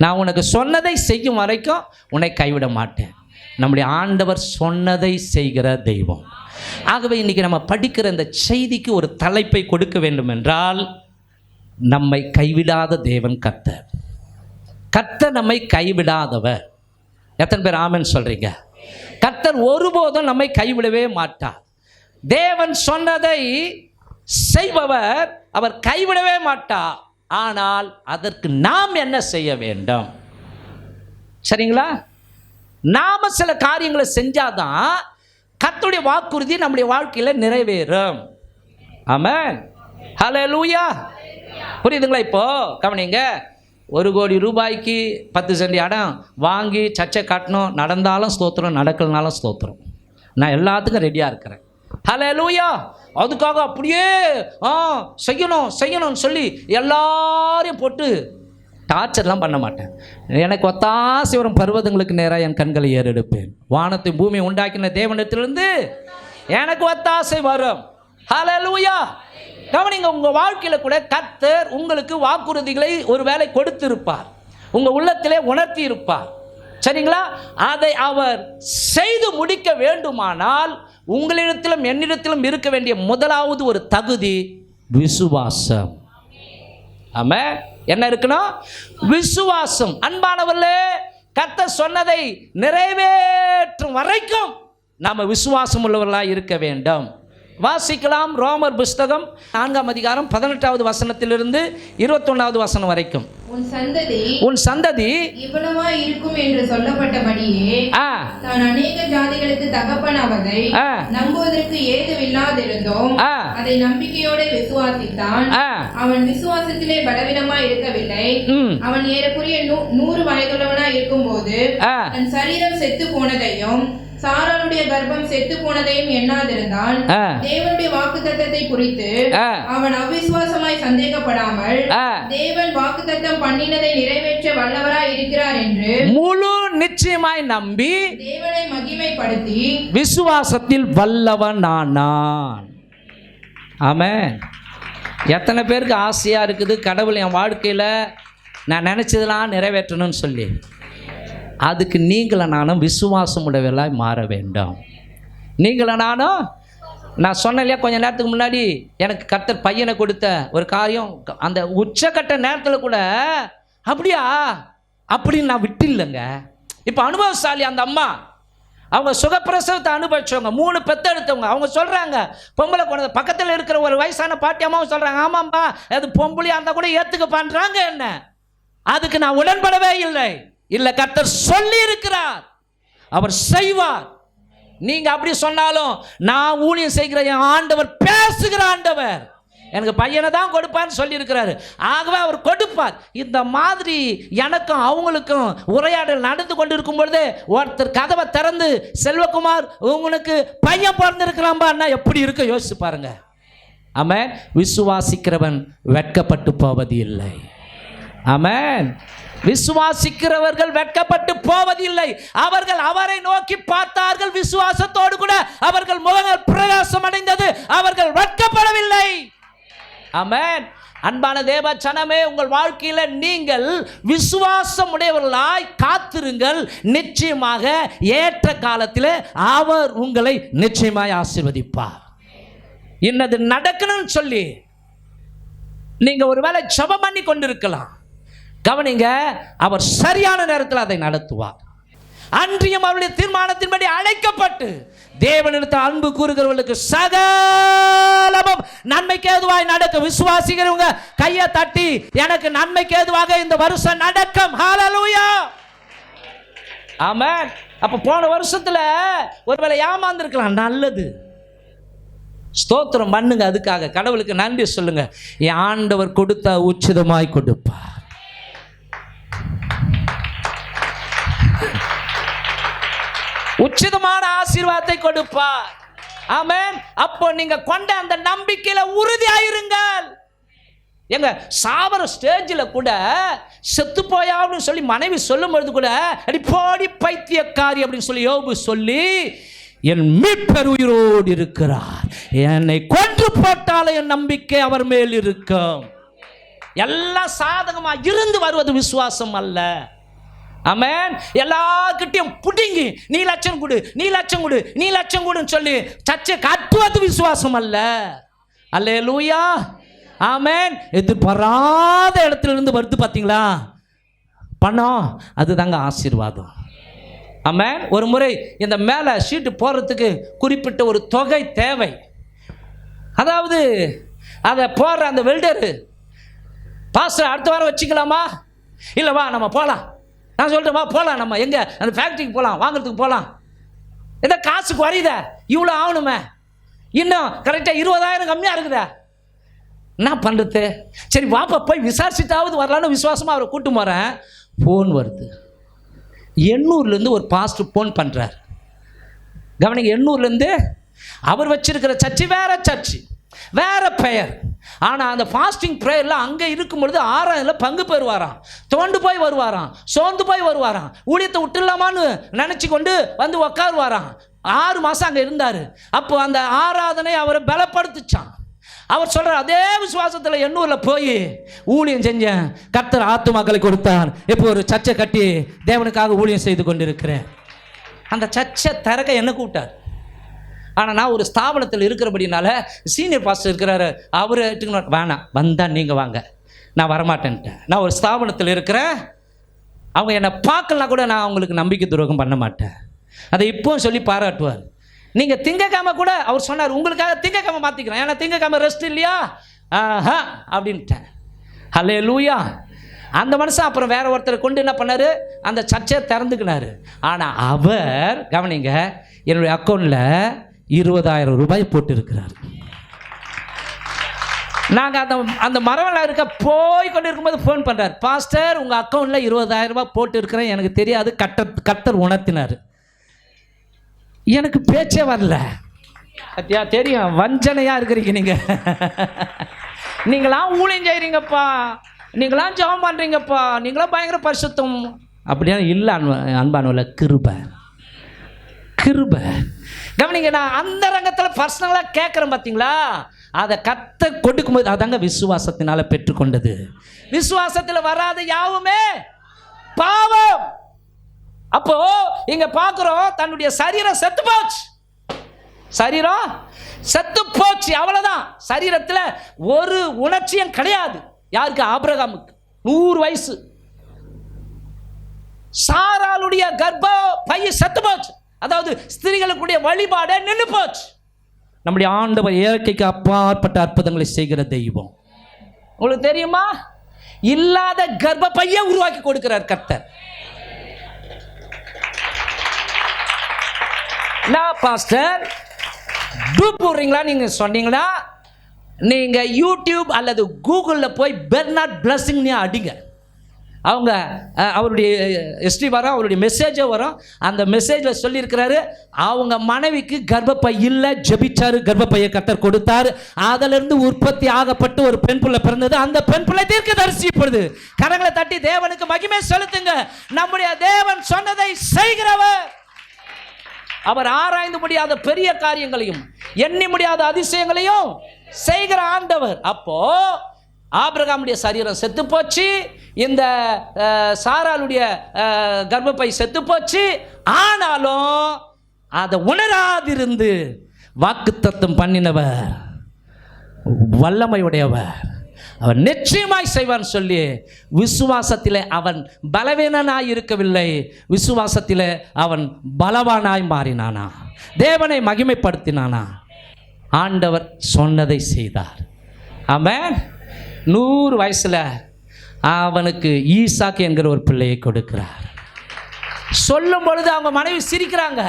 நான் உனக்கு சொன்னதை செய்யும் வரைக்கும் உன்னை கைவிட மாட்டேன். நம்முடைய ஆண்டவர் சொன்னதை செய்கிற தெய்வம். ஆகவே இன்றைக்கி நம்ம படிக்கிற இந்த செய்திக்கு ஒரு தலைப்பை கொடுக்க வேண்டும் என்றால், நம்மை கைவிடாத தேவன் கர்த்தர். கர்த்தர் நம்மை கைவிடாதவர். எத்தனை பேர் ஆமென் சொல்கிறீங்க? கர்த்தர் ஒருபோதும் நம்மை கைவிடவே மாட்டார். தேவன் சொன்னதை செய்பவர் அவர் கைவிடவே மாட்டார். ஆனால் அதற்கு நாம் என்ன செய்ய வேண்டும்? சரிங்களா? நாம சில காரியங்களை செஞ்சாதான் கர்த்தருடைய வாக்குறுதி நம்முடைய வாழ்க்கையில் நிறைவேறும். ஆமென். ஹல்லேலூயா. புரியுதுங்களா? இப்போ கவனிங்க, 1 கோடி ரூபாய்க்கு 10 சென்ட் இடம் வாங்கி சர்ச்சை காட்டணும். நடந்தாலும் ஸ்தோத்திரம், நடக்கலனாலும் ஸ்தோத்திரம். நான் எல்லாத்துக்கும் ரெடியாக இருக்கிறேன். ஹல்லேலூயா. அதுக்காக அப்படியே செய்யணும்னு சொல்லி எல்லாரையும் போட்டு டார்ச்சர்லாம் பண்ண மாட்டேன். எனக்கு ஒத்தாசை வரும் பர்வதங்களுக்கு நேராக என் கண்களை ஏறெடுப்பேன். வானத்தை பூமியை உண்டாக்கின தேவனிடத்திலிருந்து எனக்கு ஒத்தாசை வரும். ஹல்லேலூயா. கவனிங்க, உங்கள் வாழ்க்கையில் கூட கர்த்தர் உங்களுக்கு வாக்குறுதிகளை ஒருவேளை கொடுத்திருப்பார், உங்கள் உள்ளத்திலே உணர்த்தி இருப்பார். சரிங்களா? அதை அவர் செய்து முடிக்க வேண்டுமானால் உங்களிடத்திலும் என்னிடத்திலும் இருக்க வேண்டிய முதலாவது ஒரு தகுதி விசுவாசம். ஆமென். என்ன இருக்கணும்? விசுவாசம். அன்பானவர்களே, கர்த்தர் சொன்னதை நிறைவேற்றும் வரைக்கும் நாம் விசுவாசம் உள்ளவர்களாக இருக்க வேண்டும். வாசிக்கலாம். ரோமர் புஸ்தகம் 4ஆம் அதிகாரம் 18வது வசனத்திலிருந்து 21வது வசனம் வரைக்கும். உன் சந்ததி இவ்வளவா இருக்கும் என்று சொல்லப்பட்டபடியே தான் அநேக ஜாதிகளுக்கு தகப்பனாவதை நம்புவதற்கு ஏதுவில்லாதிருந்தோம். அதை நம்பிக்கையோடு விசுவாசித்தான். அவன் விசுவாசத்திலே பலவீனமா இருக்கவில்லை. அவன் ஏறக்குறைய 100 வயதுள்ளவனா இருக்கும் போது தன் சரீரம் செத்து போனதையும் சாராளுடைய கர்ப்பம் செத்து போனதையும் எண்ணாதிருந்தான். தேவனுடைய வாக்குத்தத்தத்தை குறித்து அவன் அவிசுவாசமாய் சந்தேகப்படாமல் தேவன் வாக்குத்தத்தம் பண்ணினதை நிறைவேற்ற வல்லவராய் இருக்கிறார் என்று முழு நிச்சயமாய் நம்பி தேவனை மகிமைப்படுத்தி விசுவாசத்தில் வல்லவனானான். ஆமென். எத்தனை பேருக்கு ஆசையா இருக்குது கடவுள் என் வாழ்க்கையில் நான் நினைச்சதெல்லாம் நிறைவேற்றணும்னு சொல்லி. அதுக்கு நீங்கள நானும் விசுவாசம் உடையவர்களாய் மாற வேண்டும். நீங்கள நானும், நான் சொன்னேன் இல்லையா கொஞ்ச நேரத்துக்கு முன்னாடி, எனக்கு கர்த்தர் பையனை கொடுத்த ஒரு காரியம் அந்த உச்சக்கட்ட நேரத்தில் கூட அப்படியா அப்படின்னு நான் விட்டு இல்லைங்க. இப்போ அனுபவசாலி அந்த அம்மா, அவங்க சுகப்பிரசவத்தை அனுபவிச்சவங்க, 3 பெத்தெடுத்தவங்க. அவங்க சொல்கிறாங்க, பொம்பளை குழந்தை பக்கத்தில் இருக்கிற ஒரு வயசான பாட்டி அம்மாவும் சொல்கிறாங்க, ஆமாம்பா அது பொம்பளையாக இருந்தால் கூட ஏற்றுக்க பண்ணுறாங்க. என்ன அதுக்கு நான் உடன்படவே இல்லை. இல்லை, கர்த்தர் சொல்லி இருக்கிறார், அவர் செய்வார். நீங்க அப்படி சொன்னாலும் நான் ஊழியம் செய்கிற என் ஆண்டவர் பேசுகிற ஆண்டவர், எனக்கு பையனை தான் கொடுப்பான்னு சொல்லி இருக்கிறாரு. ஆகவே அவர் கொடுப்பார். இந்த மாதிரி எனக்கும் அவங்களுக்கும் உரையாடல் நடந்து கொண்டு இருக்கும் பொழுது ஒருத்தர் கதவை திறந்து, செல்வகுமார் உங்களுக்கு பையன் பிறந்திருக்கலாம்பா, எப்படி இருக்க யோசிச்சு பாருங்க. ஆமென். விசுவாசிக்கிறவன் வெட்கப்பட்டு போவது இல்லை. ஆமென். விசுவாசிக்கிறவர்கள் வெட்கப்பட்டு போவதில்லை. அவர்கள் அவரை நோக்கி பார்த்தார்கள், விசுவாசத்தோடு கூட அவர்கள் முகங்கள் பிரகாசம் அடைந்தது, அவர்கள் வெட்கப்படவில்லை. ஆமென். அன்பான தேவ ஜனமே, உங்கள் வாழ்க்கையில் நீங்கள் விசுவாசம் உடையவர்களாய் காத்திருங்கள். நிச்சயமாக ஏற்ற காலத்தில் அவர் உங்களை நிச்சயமாய் ஆசீர்வதிப்பார். இன்னது நடக்கணும்னு சொல்லி நீங்க ஒருவேளை ஜெபம் பண்ணி கொண்டிருக்கலாம். கவனிங்க, அவர் சரியான நேரத்தில் அதை நடத்துவார். அன்றியும் அவருடைய தீர்மானத்தின்படி அழைக்கப்பட்டு தேவனிடத்தில் அன்பு கூறுகிறவர்களுக்கு சகலமும் நன்மைக்கு ஏதுவாய் நடக்க விசுவாசிக்கிறவங்க கையை தட்டி, எனக்கு நன்மைக்கு ஏதுவாக இந்த வருஷம் நடக்கும். ஹல்லேலூயா. ஆமென். அப்ப போன வருஷத்துல ஒருவேளை ஏமாந்துருக்கலாம், நல்லது, ஸ்தோத்திரம் பண்ணுங்க. அதுக்காக கடவுளுக்கு நன்றி சொல்லுங்க. என் ஆண்டவர் கொடுத்த உச்சிதமாய் கொடுப்பார். உச்சிதமான ஆசீர்வாதத்தை கொடுப்பார். ஆமென். அப்போ நீங்க கொண்ட அந்த நம்பிக்கையில உறுதியாயிருங்கள். எங்க சாவர ஸ்டேஜில் கூட செத்து போயா அப்படின்னு சொல்லி மனைவி சொல்லும் பொழுது கூட அடிப்போடி பைத்தியக்காரி அப்படின்னு சொல்லி யோபு சொல்லி, என் மீட்பர் உயிரோடு இருக்கிறார், என்னை கொன்று போட்டாலும் என் நம்பிக்கை அவர் மேல் இருக்கும். எல்லாம் சாதகமா இருந்து வருவது விசுவாசம் அல்ல. ஆமென். எல்லார்கிட்டையும் புடிங்கி நீ லட்சம் கொடு, நீ லட்சம் கொடு, நீ லட்சம் கொடுன்னு சொல்லி சர்ச்சை கட்டுவது விசுவாசம் அல்ல. அல்லேலூயா. ஆமென். எதிர்பாராத இடத்துல இருந்து வருது பார்த்தீங்களா பணம், அதுதாங்க ஆசீர்வாதம். ஆமென். ஒரு முறை இந்த மேலே ஷீட்டு போடுறதுக்கு குறிப்பிட்ட ஒரு தொகை தேவை. அதாவது அதை போடுற அந்த வெல்டரு, பாஸ்டர் அடுத்த வாரம் வச்சுக்கலாமா, இல்லை வா நம்ம போகலாம், நான் சொல்லிட்டேன் வா போகலாம், நம்ம எங்கே அந்த ஃபேக்ட்ரிக்கு போகலாம், வாங்குறதுக்கு போகலாம், ஏதோ காசுக்கு வரையுத இவ்வளோ ஆகணுமே, இன்னும் கரெக்டாக 20,000 கம்மியாக இருக்குதா, என்ன பண்ணுறது, சரி வாப்பா போய் விசாரிச்சுட்டாவது வரலான்னு விசுவாசமாக அவரை கூட்டு போகிறேன். ஃபோன் வருது, எண்ணூர்லேருந்து ஒரு பாஸ்டர் ஃபோன் பண்ணுறார். கவனிங்க, எண்ணூர்லேருந்து அவர் வச்சிருக்கிற சர்ச்சு வேற சர்ச்சு, வேற பெயர். ஆனால் அந்த ஃபாஸ்டிங் ப்ரேயரில் அங்கே இருக்கும் பொழுது 6,000 பங்கு பெறுவாராம், தோண்டு போய் வருவாராம், சோர்ந்து போய் வருவாராம், ஊழியத்தை விட்டுலாமான்னு நினச்சி கொண்டு வந்து உக்காருவாராம். 6 மாதம் அங்கே இருந்தார். அப்போ அந்த ஆராதனை அவரை பலப்படுத்துச்சான். அவர் சொல்கிறார், அதே விசுவாசத்தில் எண்ணூரில் போய் ஊழியம் செஞ்சேன், கர்த்தர் ஆத்துமாக்களை கொடுத்தார், இப்போ ஒரு சர்ச்சை கட்டி தேவனுக்காக ஊழியம் செய்து கொண்டிருக்கிறேன். அந்த சர்ச்சை திறக்க என்ன கூப்பிட்டார். ஆனால் நான் ஒரு ஸ்தாபனத்தில் இருக்கிறபடினால சீனியர் பாஸ்டர் இருக்கிறாரு, அவர் வேணாம், வந்தால் நீங்கள் வாங்க, நான் வரமாட்டேன்ட்டேன். நான் ஒரு ஸ்தாபனத்தில் இருக்கிறேன், அவங்க என்னை பார்க்கலாம் கூட நான் அவங்களுக்கு நம்பிக்கை துரோகம் பண்ண மாட்டேன். அதை இப்போவும் சொல்லி பாராட்டுவார். நீங்கள் திங்கக்கிழமை கூட அவர் சொன்னார், உங்களுக்காக திங்கக்கிழமை மாற்றிக்கிறேன், ஏன்னா திங்கக்கிழமை ரெஸ்ட் இல்லையா, ஆஹா அப்படின்ட்டேன். ஹல்லேலூயா. அந்த மனுஷன் அப்புறம் வேற ஒருத்தரை கொண்டு என்ன பண்ணார், அந்த சர்ச்சையை திறந்துக்கினார். ஆனால் அவர் கவனிங்க, என்னுடைய அக்கௌண்ட்டில் 20,000 ரூபாய் போட்டு இருக்கிறார். நாங்கள் அந்த மரவெல்லாம் இருக்க போய் கொண்டு இருக்கும்போது ஃபோன் பண்ணுறார், பாஸ்டர் உங்கள் அக்கௌண்ட்டில் 20,000 ரூபாய் போட்டு இருக்கிறேன், எனக்கு தெரியாது, கர்த்தர் உணர்த்தினார். எனக்கு பேச்சே வரல. அத்தியா தெரியும், வஞ்சனையாக இருக்கிறீங்க நீங்கள், நீங்களாம் ஊழியம் செய்கிறீங்கப்பா, நீங்களாம் ஜெபம் பண்ணுறீங்கப்பா, நீங்களாம் பயங்கர பரிசுத்தம் அப்படியா இல்லை அன்பானவர்களே, கிருபை. கவனிங்க, நான் அந்த ரங்கத்தில் பர்சனலாக கேட்குறேன் பார்த்தீங்களா, அதை கர்த்தர் கொடுக்கும்போது அதாங்க விசுவாசத்தினால பெற்றுக்கொண்டது. விசுவாசத்தில் வராத யாவுமே பாவம். அப்போ இங்க பார்க்குறோம், தன்னுடைய சரீரம் செத்து போச்சு, சரீரம் செத்து போச்சு, அவ்வளோதான். சரீரத்தில் ஒரு உணர்ச்சியும் கிடையாது. யாருக்கு? ஆபிரகாமுக்கு 100 வயசு. சாராளுடைய கர்ப்ப பைய செத்து போச்சு, அதாவது ஸ்திரீகளுக்குடைய வழிபாடே நின்று போச்சு. நம்முடைய ஆண்டவர் இயற்கைக்கு அப்பாற்பட்ட அற்புதங்களை செய்கிற தெய்வம். உங்களுக்கு தெரியுமா, இல்லாத கர்ப்ப பையை உருவாக்கி கொடுக்கிறார் கர்த்தர். நான் பாஸ்டர் டூப் போடுறீங்களா நீங்க சொன்னீங்கன்னா, நீங்க யூடியூப் அல்லது கூகுளில் போய் பெர்னார்ட் பிளஸிங்னு அடிங்க. அவங்க அவருடைய ஹிஸ்ட்ரி வரும், அவருடைய மெசேஜே வரும். அந்த மெசேஜில் சொல்லியிருக்கிறாரு, அவங்க மனைவிக்கு கர்ப்பப்பை இல்லை, ஜெபிச்சாரு, கர்ப்பப்பையை கர்த்தர் கொடுத்தாரு, அதிலிருந்து உற்பத்தி ஆகப்பட்டு ஒரு பெண் பிள்ளை பிறந்தது. அந்த பெண் பிள்ளை தீர்க்கதரிசிப்படுது. கரங்களை தட்டி தேவனுக்கு மகிமை செலுத்துங்க. நம்முடைய தேவன் சொன்னதை செய்கிறவர். அவர் ஆராய்ந்து முடியாத பெரிய காரியங்களையும் எண்ணி முடியாத அதிசயங்களையும் செய்கிற ஆண்டவர். அப்போ ஆபிரகாமுடைய சரீரம் செத்து போச்சு, இந்த சாராளுடைய கர்ப்பப்பை செத்து போச்சு. ஆனாலும் அதை உணராதிருந்து வாக்குத்தத்தம் பண்ணினவர் வல்லமையுடையவர், அவன் நிச்சயமாய் செய்வான் சொல்லி விசுவாசத்தில் அவன் பலவீனனாய் இருக்கவில்லை, விசுவாசத்தில் அவன் பலவானாய் மாறினானா, தேவனை மகிமைப்படுத்தினானா. ஆண்டவர் சொன்னதை செய்தார். ஆமென். 100 வயசில் அவனுக்கு ஈசாக்கு என்கிற ஒரு பிள்ளையை கொடுக்கிறார். சொல்லும் பொழுது அவங்க மனைவி சிரிக்கிறாங்க,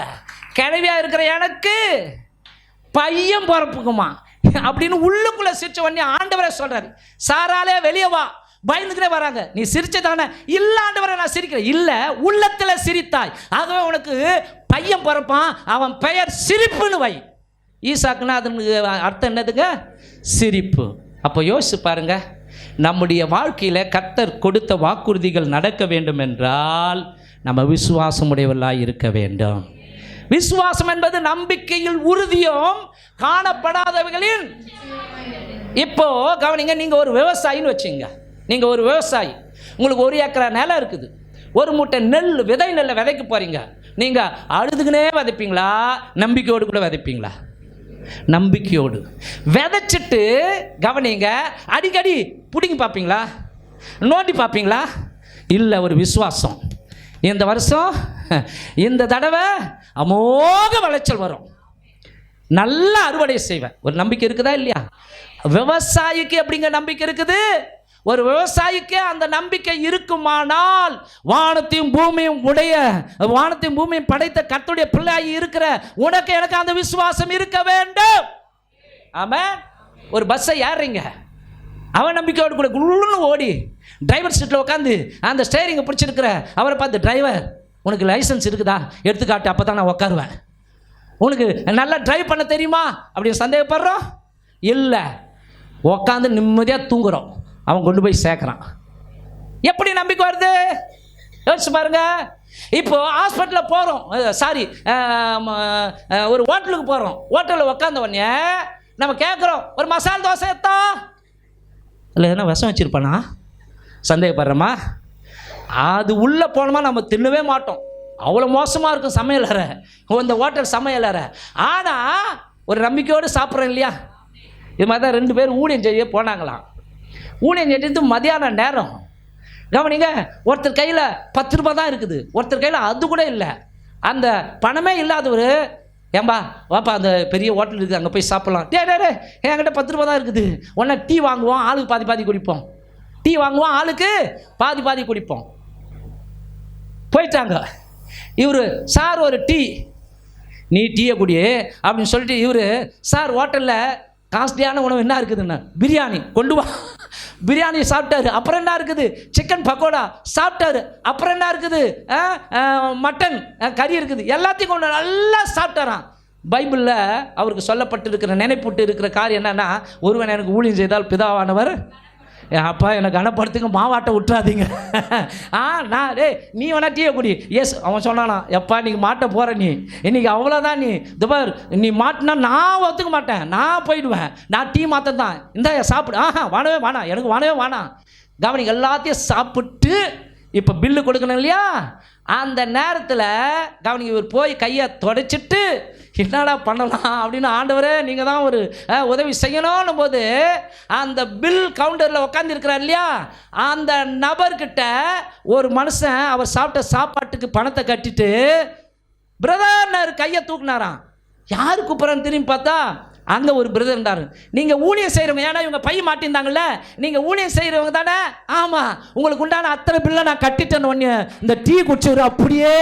கிழவியாக இருக்கிற எனக்கு பையன் பிறப்புக்குமா அப்படின்னு உள்ளுக்குள்ளே சிரிச்ச உடனே ஆண்டவரை சொல்கிறார், சாராலே வெளியே வா, பயந்துக்கிட்டே வராங்க. நீ சிரிச்சதானே? இல்லை ஆண்டவரை நான் சிரிக்கிறேன். இல்லை, உள்ளத்தில் சிரித்தாய், ஆகவே உனக்கு பையன் பிறப்பான், அவன் பெயர் சிரிப்புன்னு வை. ஈசாக்குன்னா அதுக்கு அர்த்தம் என்னதுங்க? சிரிப்பு. அப்போ யோசிச்சு பாருங்க, நம்முடைய வாழ்க்கையில் கர்த்தர் கொடுத்த வாக்குறுதிகள் நடக்க வேண்டும் என்றால் நம்ம விசுவாசம் உடையவர்களாக இருக்க வேண்டும். விசுவாசம் என்பது நம்பிக்கையில் உறுதியும் காணப்படாதவைகளில். இப்போ கவனிங்க, நீங்கள் ஒரு விவசாயின்னு வச்சுங்க. நீங்கள் ஒரு விவசாயி, உங்களுக்கு 1 ஏக்கரா நிலம் இருக்குது, ஒரு மூட்டை நெல் விதை நெல்லை விதைக்க போகிறீங்க. நீங்கள் அழுதுகுனே விதைப்பீங்களா, நம்பிக்கையோடு கூட விதைப்பீங்களா? நம்பிக்கையோடு விதைச்சிட்டு கவனிங்க, அடிக்கடி பிடிங்கி பார்ப்பீங்களா, நோண்டி பார்ப்பீங்களா? இல்லை, ஒரு விசுவாசம். இந்த வருஷம் இந்த தடவை அமோக விளைச்சல் வரும், நல்லா அறுவடை செய்வேன். ஒரு நம்பிக்கை இருக்குதா இல்லையா? விவசாயிக்கு எப்படிங்க நம்பிக்கை இருக்குது? ஒரு விவசாயிக்கு அந்த நம்பிக்கை இருக்குமானால், வானத்தையும் பூமியும் படைத்த கர்த்தருடைய பிள்ளையாகி இருக்கிற உனக்கு எனக்கு அந்த விசுவாசம் இருக்க வேண்டும். ஆமென். ஒரு பஸ்ஸை ஏறுறீங்க, அவன் நம்பிக்கையோடு கூட குள்ளுன்னு ஓடி டிரைவர் சீட்டில் உட்காந்து அந்த ஸ்டேரிங்கை பிடிச்சிருக்கிற அவரை பார்த்து, டிரைவர் உனக்கு லைசன்ஸ் இருக்குதா எடுத்துக்காட்டு, அப்போ தான் நான் உட்காருவேன், உனக்கு நல்லா டிரைவ் பண்ண தெரியுமா அப்படின்னு சந்தேகப்படுறோம் இல்லை, உட்காந்து நிம்மதியாக தூங்குறோம். அவன் கொண்டு போய் சேர்க்குறான். எப்படி நம்பிக்கை வருது யோசிச்சு பாருங்க. இப்போ ஹாஸ்பிட்டலில் போகிறோம், ஒரு ஹோட்டலுக்கு போகிறோம். ஹோட்டலில் உட்காந்த உடனே நம்ம கேட்குறோம், ஒரு மசால் தோசை எத்தா இல்லை, எதனா விஷம் வச்சுருப்பானா சந்தேகப்படுறோமா? அது உள்ளே போனோமா நம்ம தின்னவே மாட்டோம், அவ்வளோ மோசமாக இருக்கும் சமையலறை, இந்த ஹோட்டல் சமையலறை. ஆனால் ஒரு நம்பிக்கையோடு சாப்பிட்றோம் இல்லையா? இது மாதிரி தான் 2 பேர் ஊழியம் செய்ய போனாங்களாம். ஊழியம் செஞ்சுட்டு மதியான நேரம் கவனிங்க, ஒருத்தர் கையில் 10 ரூபா தான் இருக்குது, ஒருத்தர் கையில் அது கூட இல்லை. அந்த பணமே இல்லாதவர், ஏம்பா வாப்பா அந்த பெரிய ஹோட்டல் இருக்குது அங்கே போய் சாப்பிட்லாம். டே என்கிட்ட 10 ரூபா தான் இருக்குது. உடனே டீ வாங்குவோம், ஆளுக்கு பாதி குடிப்போம். டீ வாங்குவோம், ஆளுக்கு பாதி குடிப்போம். போயிட்டாங்க. இவர், சார் ஒரு டீ, நீ டீயை குடி அப்படின்னு சொல்லிட்டு இவர், சார் ஹோட்டலில் காஸ்ட்லியான உணவு என்ன இருக்குதுன்னா, பிரியாணி கொண்டு வா. பிரியாணி சாப்பிட்டாரு. அப்புறம் என்ன இருக்குது? சிக்கன் பக்கோடா சாப்பிட்டாரு. அப்புறம் என்ன இருக்குது? மட்டன் கறி இருக்குது. எல்லாத்தையும் கொண்டு நல்லா சாப்பிட்டாராம். பைபிளில் அவருக்கு சொல்லப்பட்டிருக்கிற நினைப்பூட்டு இருக்கிற காரியம் என்னன்னா, ஒருவன் எனக்கு ஊழியம் செய்தால் பிதாவானவர் அப்பா எனக்கு கனப்படுத்துங்க, மாவாட்டை விட்டுறாதீங்க. நீ வேணா டீயை குடி. எஸ், அவன் சொன்னானா, எப்பா நீங்கள் மாட்ட போகிற, நீ இன்னைக்கு அவ்வளோதான், நீ துபார் நீ மாட்டினா நான் ஒத்துக்க மாட்டேன், நான் போயிடுவேன், நான் டீ மாற்ற தான், இந்த சாப்பிடு. வானவே வேணாம், எனக்கு வானவே வேணாம். கவனி, எல்லாத்தையும் சாப்பிட்டு இப்போ பில்லு கொடுக்கணும் இல்லையா? அந்த நேரத்தில் கவனிங்க, இவர் போய் கையை தொடச்சிட்டு என்னடா பண்ணலாம் அப்படின்னு, ஆண்டவரே நீங்கள் தான் ஒரு உதவி செய்யணும் போது, அந்த பில் கவுண்டரில் உட்காந்துருக்கிறார் இல்லையா, அந்த நபர்கிட்ட ஒரு மனுஷன் அவர் சாப்பிட்ட சாப்பாட்டுக்கு பணத்தை கட்டிட்டு பிரதர்னார் கையை தூக்குனாராம். யாரு கூப்பிட்றான்னு திரும்பி பார்த்தா அங்கே ஒரு பிரதர் இருந்தார். நீங்கள் ஊழியம் செய்கிறவங்க, ஏன்னா இவங்க பை மாட்டிருந்தாங்கல்ல, நீங்கள் ஊழியம் செய்கிறவங்க தானே? ஆமாம், உங்களுக்கு உண்டான அத்தனை பில்லை நான் கட்டிட்டேன்னு ஒன்று இந்த டீ குடிச்சவர் அப்படியே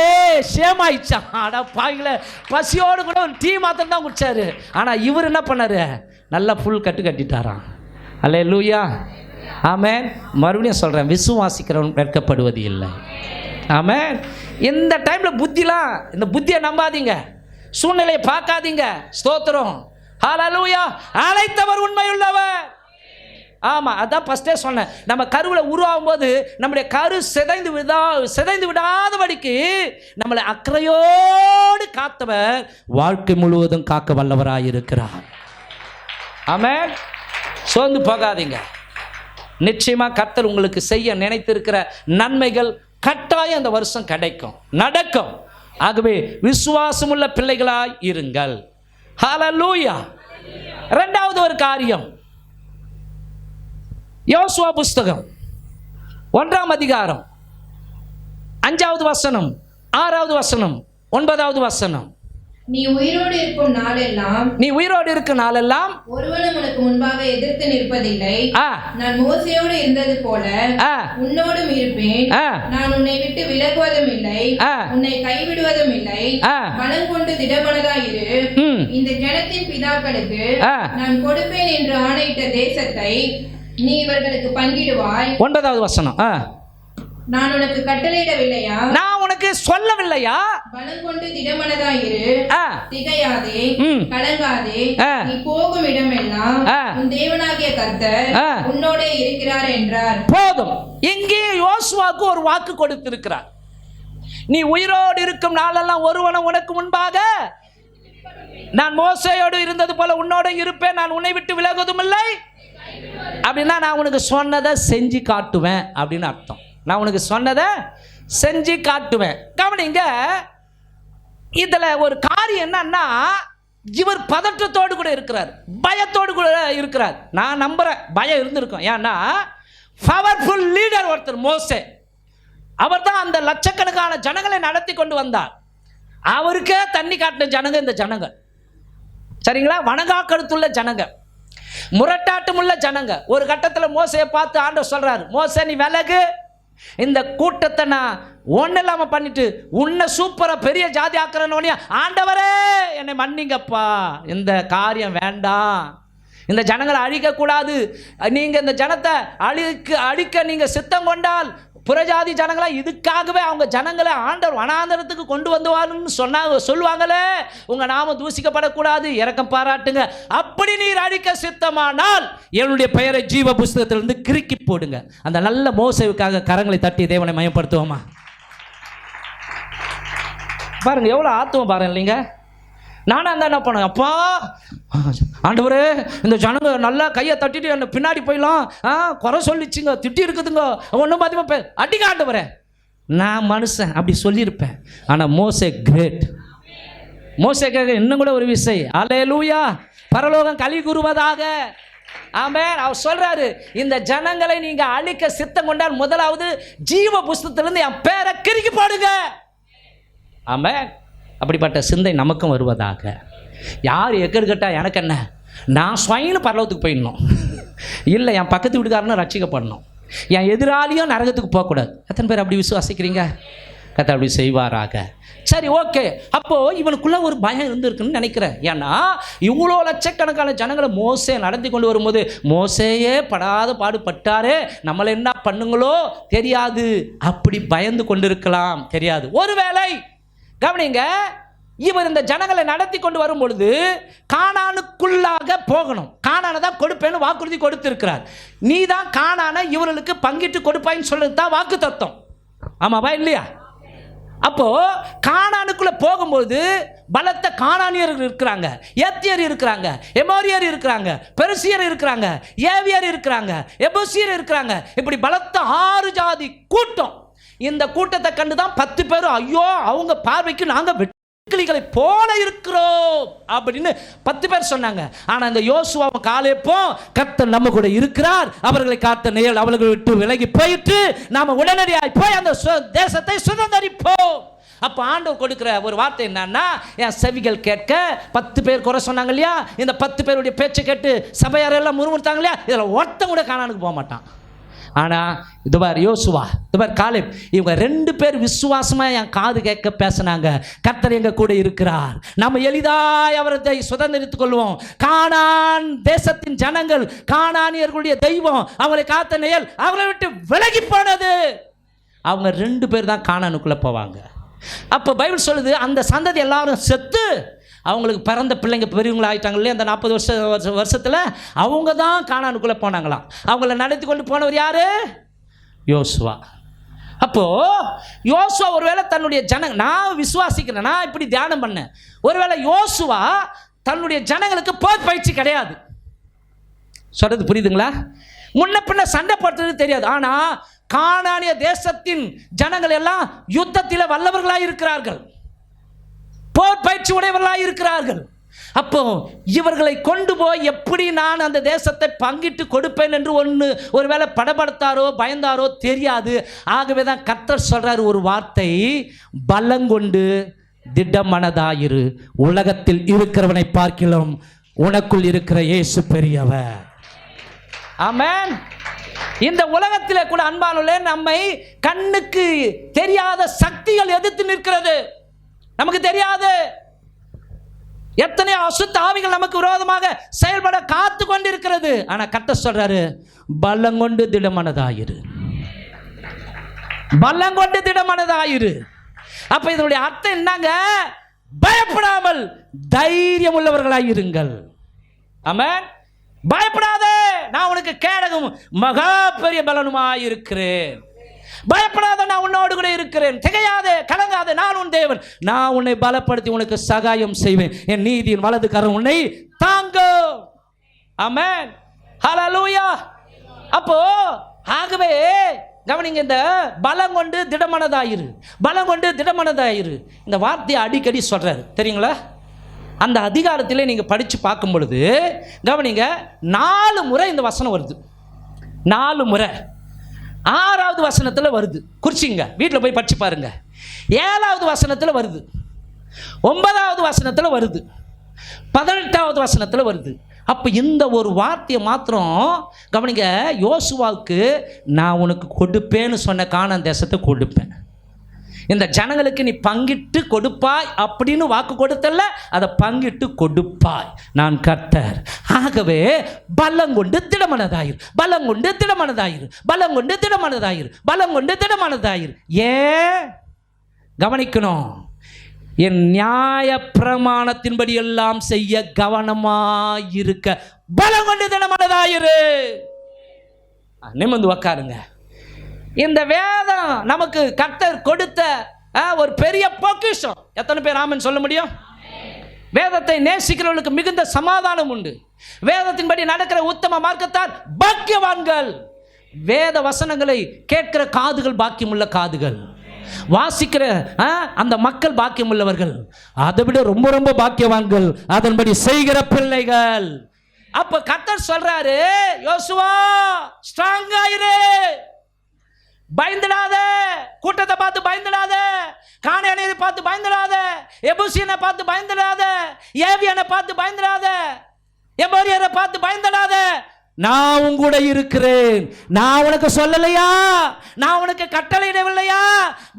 ஷேம் ஆயிடுச்சான். ஆனால் பாய்கள பசியோடு கூட ஒரு டீ மாத்திரம் தான் குடிச்சாரு. ஆனால் இவர் என்ன பண்ணார்? நல்லா ஃபுல் கட்டிட்டாராம். அல்லேலூயா, ஆமென். மறுபடியும் சொல்கிறேன், விசுவாசிக்கிறவன் வெட்கப்படுவது இல்லை. ஆமென். இந்த டைமில் இந்த புத்தியை நம்பாதீங்க, சூழ்நிலையை பார்க்காதீங்க. ஸ்தோத்திரம், ஹல்லேலூயா. அழைத்தவர் உண்மையுள்ளவர். ஆமாம், அதான் ஃபஸ்ட்டே சொன்னேன். நம்ம கருவில் உருவாகும் போது நம்முடைய கரு சிதைந்து விடாதபடிக்கு நம்மளை அக்கறையோடு காத்தவர் வாழ்க்கை முழுவதும் காக்க வல்லவராயிருக்கிறார். ஆமென். சோர்ந்து போகாதீங்க. நிச்சயமாக கர்த்தர் உங்களுக்கு செய்ய நினைத்திருக்கிற நன்மைகள் கட்டாயம் இந்த வருஷம் கிடைக்கும், நடக்கும். ஆகவே விசுவாசமுள்ள பிள்ளைகளாய் இருங்கள். ஹல்லேலூயா. 2வது ஒரு காரியம், யோசுவா புஸ்தகம் 1ஆம் அதிகாரம் 5வது வசனம், 6வது வசனம், 9வது வசனம். நீ உயிரோடு இருக்கும் நாளெல்லாம் ஒருவனும் உனக்கு முன்பாக எதிர்த்து நிற்பதில்லை. நான் மோசேயோடு இருந்தது போல உன்னோடும் இருப்பேன். நான் உன்னை விட்டு விலகுவதும் இல்லை, உன்னை கைவிடுவதும் இல்லை. பலம் கொண்டு திடமனதாயிரு. இந்த ஜனத்தின் பிதாக்களுக்கு நான் கொடுப்பேன் என்று ஆணையிட்ட தேசத்தை நீ இவர்களுக்கு பங்கிடுவாய். 9வது வசனம். நான் உனக்கு கட்டளையிடவில்லையா? நான் உனக்கு சொல்லவில்லையா? பலம் கொண்டு திடமனதாயிரு, திகையாதே, கலங்காதே. நீ போகும் இடமெல்லாம் உன் தேவனாகிய கர்த்தர் உன்னோடே இருக்கிறார் என்றார். போதும். இங்கே யோசுவாவுக்கு ஒரு வாக்கு கொடுத்திருக்கிறார். நீ உயிரோடு இருக்கும் நாளெல்லாம் ஒருவனும் உனக்கு முன்பாக, நான் மோசேயோடு இருந்தது போல உன்னோட இருப்பேன், நான் உன்னை விட்டு விலகுவதும் இல்லை. அப்படின்னா நான் உனக்கு சொன்னதை செஞ்சு காட்டுவேன் அப்படின்னு அர்த்தம். நான் உனக்கு சொன்னதை செஞ்சு காட்டுவேன். கவனிங்க, இதில் ஒரு காரியம் என்னன்னா, இவர் பதற்றத்தோடு கூட இருக்கிறார், பயத்தோடு கூட இருக்கிறார். நான் நம்புகிறேன் பயம் இருந்திருக்கும். ஏன்னா பவர்ஃபுல் லீடர் ஒருத்தர் மோசே, அவர் தான் அந்த லட்சக்கணக்கான ஜனங்களை நடத்தி கொண்டு வந்தார். அவருக்கே தண்ணி காட்டின ஜனங்க இந்த ஜனங்கள். சரிங்களா? வணங்கா கருத்துள்ள ஜனங்க, முரட்டாட்டமுள்ள ஜனங்க. ஒரு கட்டத்தில் மோசையை பார்த்து ஆண்டவர் சொல்றாரு, மோசே நீ விலகு, இந்த கூட்டத்தை நான் ஒன்றும் இல்லாமல் பண்ணிட்டு உன்னை சூப்பராக பெரிய ஜாதி ஆக்குறனோடனே, ஆண்டவரே என்னை மன்னிங்கப்பா, இந்த காரியம் வேண்டாம், இந்த ஜனங்களை அழிக்கக்கூடாது, நீங்கள் இந்த ஜனத்தை அழிக்க நீங்கள் சித்தம் கொண்டால் புறஜாதி ஜனங்களா இதுக்காகவே அவங்க ஜனங்களை ஆண்டவர் வனாந்தரத்துக்கு கொண்டு வந்துவாருன்னு சொல்லுவாங்களே, உங்கள் நாமம் தூசிக்கப்படக்கூடாது, இரக்கம் பாராட்டுங்க, அப்படி நீர் அழிக்க சித்தமானால் என்னுடைய பெயரை ஜீவ புஸ்தகத்திலிருந்து கிறுக்கி போடுங்க. அந்த நல்ல மோசேவுக்காக கரங்களை தட்டி தேவனை மயப்படுத்துவோமா? பாருங்க எவ்வளோ ஆத்துவம் பாருங்க இல்லைங்க. நானும் அந்த என்ன பண்ணேன், அப்பா ஆண்டவரே இந்த ஜனங்க நல்லா கையை தட்டிட்டு என்ன பின்னாடி போயிடலாம், குறை சொல்லிச்சுங்க, திட்டி இருக்குதுங்க, ஒன்றும் பாதிமா அடிக்க ஆண்டவரே. நான் மனுஷன் அப்படி சொல்லியிருப்பேன். ஆனால் மோசே கிரேட். மோசேக்காக இன்னும் கூட ஒரு விஷயம், அல்லேலூயா, பரலோகம் களி கூறுவதாக. ஆமென். அவர் சொல்றாரு, இந்த ஜனங்களை நீங்க அழிக்க சித்தம் கொண்டால் முதலாவது ஜீவ புஸ்தகத்திலிருந்து என் பேரை கிறுக்கி போடுங்க. ஆமென். அப்படிப்பட்ட சிந்தை நமக்கும் வருவதாக. யார் எக்கெடுக்கட்டா எனக்கு என்ன, நான் ஸ்வயனு பரலோகத்துக்கு போயிடணும், இல்லை என் பக்கத்து வீட்டுக்காரனும் ரட்சிக்கப்படணும், என் எதிராளியும் நரகத்துக்கு போகக்கூடாது. எத்தனை பேர் அப்படி விசுவாசிக்கிறீங்க? கர்த்தர் அப்படி செய்வாராக. சரி, ஓகே. அப்போது இவனுக்குள்ளே ஒரு பயம் இருந்திருக்குன்னு நினைக்கிறேன். ஏன்னா இவ்வளோ லட்சக்கணக்கான ஜனங்களை மோசே நடத்தி கொண்டு வரும்போது மோசேயே படாத பாடுபட்டாரே, நம்மளை என்ன பண்ணுங்களோ தெரியாது, அப்படி பயந்து கொண்டு இருக்கலாம், தெரியாது. ஒருவேளை கவனிங்க, இவர் இந்த ஜனங்களை நடத்தி கொண்டு வரும் பொழுது கானானுக்குள்ளாக போகணும், கானானை தான் கொடுப்பேன்னு வாக்குறுதி கொடுத்திருக்கிறார். நீ தான் கானானை இவர்களுக்கு பங்கிட்டு கொடுப்பாயின்னு சொல்றது தான் வாக்கு தத்துவம். ஆமாவா இல்லையா? அப்போ கானானுக்குள்ள போகும்போது பலத்த கானானியர்கள் இருக்கிறாங்க, ஏத்தியர் இருக்கிறாங்க, எமோரியர் இருக்கிறாங்க, பெருசியர் இருக்கிறாங்க, ஏவியர் இருக்கிறாங்க, எபூசியர் இருக்கிறாங்க. இப்படி பலத்த 6 ஜாதி கூட்டம். இந்த கூட்டத்தை கண்டுதான் 10 பேரும், ஐயோ அவங்க பார்வைக்கு நாங்க வெட்டுக்கிளிகளை போல இருக்கிறோம் அப்படின்னு 10 பேர் சொன்னாங்க. ஆனா இந்த யோசுவா காலேப்போ கர்த்தர் நம்ம கூட இருக்கிறார், அவர்களை காத்த நிழல் அவர்களை விட்டு விலகி போயிட்டு நாம உடனடியாய் போய் அந்த தேசத்தை சுதந்தரிப்போம். அப்ப ஆண்டவர் கொடுக்கிற ஒரு வார்த்தை என்னன்னா, என் செவிகள் கேட்க 10 பேர் குறை சொன்னாங்க இல்லையா, இந்த 10 பேருடைய பேச்சை கேட்டு சபையாரெல்லாம் முறுமுறுத்தாங்க இல்லையா, இதுல ஒருத்தன் கூட கானானுக்கு போக மாட்டான். ஆனால் இதுபார் யோசுவா, இதுபார் காலேப், இவங்க 2 பேர் விசுவாசமாக என் காது கேட்க பேசினாங்க, கர்த்தர் எங்க கூட இருக்கிறார், நம்ம எளிதாய் அவரை சுதந்திரித்துக் கொள்வோம். கானான் தேசத்தின் ஜனங்கள், கானானியர்களுடைய தெய்வம் அவங்களை காத்த நிழல் அவங்களை விட்டு விலகி போனது. அவங்க 2 பேர் தான் கானானுக்குள்ளே போவாங்க. அப்போ பைபிள் சொல்லுது, அந்த சந்ததி எல்லாரும் செத்து அவங்களுக்கு பிறந்த பிள்ளைங்க பெரியவங்கள ஆகிட்டாங்க இல்லையா, அந்த 40 வருஷத்தில் அவங்க தான் கானானுக்குள்ளே போனாங்களாம். அவங்கள நடத்தி கொண்டு போனவர் யார்? யோசுவா. அப்போது யோசுவா ஒருவேளை தன்னுடைய நான் விசுவாசிக்கிறேன், நான் இப்படி தியானம் பண்ணேன், ஒருவேளை யோசுவா தன்னுடைய ஜனங்களுக்கு போர் பயிற்சி கிடையாது. சொல்கிறது புரியுதுங்களா? முன்ன பின்ன சண்டை போடுறது தெரியாது. ஆனால் கானானிய தேசத்தின் ஜனங்கள் எல்லாம் யுத்தத்தில் வல்லவர்களாக இருக்கிறார்கள், போர் பயிற்சி உடையவர்களாக இருக்கிறார்கள். அப்போ இவர்களை கொண்டு போய் எப்படி நான் அந்த தேசத்தை பங்கிட்டு கொடுப்பேன் என்று ஒருவேளை படபடுத்தாரோ பயந்தாரோ தெரியாது. ஆகவே தான் கர்த்தர் சொல்றாரு ஒரு வார்த்தை, பலங்கொண்டு திடமனதாயிரு, உலகத்தில் இருக்கிறவனை பார்க்கிலும் உனக்குள் இருக்கிற இயேசு பெரியவர். ஆமென். இந்த உலகத்தில் கூட அன்பானவர்களே, நம்மை கண்ணுக்கு தெரியாத சக்திகள் எதிர்த்து நிற்கிறது, நமக்கு தெரியாது. எத்தனை அசுத்த ஆவிகள் நமக்கு விரோதமாக செயல்பட காத்து கொண்டிருக்கிறது. ஆனா கர்த்தர் சொல்றாரு, பலங்கொண்டு திடமனதாயிரு, பலங்கொண்டு திடமனதாயிரு. அப்ப இதனுடைய அர்த்தம் என்னங்க? பயப்படாமல் தைரியம் உள்ளவர்களாயிருங்கள். ஆமென். பயப்படாதே, நான் உனக்கு கேடகம் மகா பெரிய பலனுமாயிருக்கிறேன். பயப்படாத, நான் உன்னோடு கூட இருக்கிறேன். திகையாதே, கலங்காதே, நான் உன் தேவன், நான் உன்னை பலப்படுத்தி உனக்கு சகாயம் செய்வேன், என் நீதியின் வலது கரம் உன்னை தாங்கும். ஆமென். ஹல்லேலூயா. அப்போ ஆகவே கவனிங்க, இந்த பலம் கொண்டு திடமனதாயிரு, பலம் கொண்டு திடமனதாயிரு, இந்த வார்த்தையை அடிக்கடி சொல்றாரு தெரியுங்களா? அந்த அதிகாரத்திலே நீங்கள் படித்து பார்க்கும் பொழுது கவனிங்க, 4 முறை இந்த வசனம் வருது, 4 முறை. 6வது வசனத்தில் வருது, குறிச்சிங்க, வீட்டில் போய் படித்து பாருங்க. 7வது வசனத்தில் வருது, 9வது வசனத்தில் வருது, 18வது வசனத்தில் வருது. அப்போ இந்த ஒரு வார்த்தையை மாத்திரம் கவனிங்க. யோசுவாவுக்கு நான் உனக்கு கொடுப்பேன்னு சொன்ன கானான் தேசத்தை கொடுப்பேன், இந்த ஜனங்களுக்கு நீ பங்கிட்டு கொடுப்பாய் அப்படின்னு வாக்கு கொடுத்தல்ல, அதை பங்கிட்டு கொடுப்பாய், நான் கர்த்தர். ஆகவே பலங்கொண்டு திடமனதாயிரு, பலங்கொண்டு திடமனதாயிரு, பலங்கொண்டு திடமனதாயிரு, பலங்கொண்டு திடமனதாயிரு. ஏன் கவனிக்கணும்? என் நியாய பிரமாணத்தின்படி எல்லாம் செய்ய கவனமாயிருக்க பலங்கொண்டு திடமனதாயிரு. நிமிர்ந்து உக்காருங்க. இந்த வேதம் நமக்கு கர்த்தர் கொடுத்த ஒரு பெரிய பொக்கிஷம். எத்தனை பேர் ஆமென் சொல்ல முடியும்? வேதத்தை நேசிக்கிறவர்களுக்கு மிகுந்த சமாதானம் உண்டு. வேதத்தின்படி நடக்கிற உத்தம மார்க்கத்தார் பாக்கியவான்கள். வேத வசனங்களை கேட்கிற காதுகள் பாக்கியமுள்ள காதுகள், வாசிக்கிற அந்த மக்கள் பாக்கியமுள்ளவர்கள், அதை விட ரொம்ப ரொம்ப பாக்கியவான்கள் அதன்படி செய்கிற பிள்ளைகள். அப்ப கர்த்தர் சொல்றாரு, யோசுவா ஸ்ட்ராங் ஆயிரு, பயந்துடாத, கூட்டத்தை பார்த்து பயந்துடாத, கானானியரை பார்த்து பயந்துடாத, எபூசியனை பார்த்து பயந்துடாத, ஏவியனை பார்த்து பயந்துடாத, எமோரியரை பார்த்து பயந்துடாத, நான் உன் கூட இருக்கிறேன். நான் உனக்கு சொல்லலையா? நான் உனக்கு கட்டளையிடவில்லையா?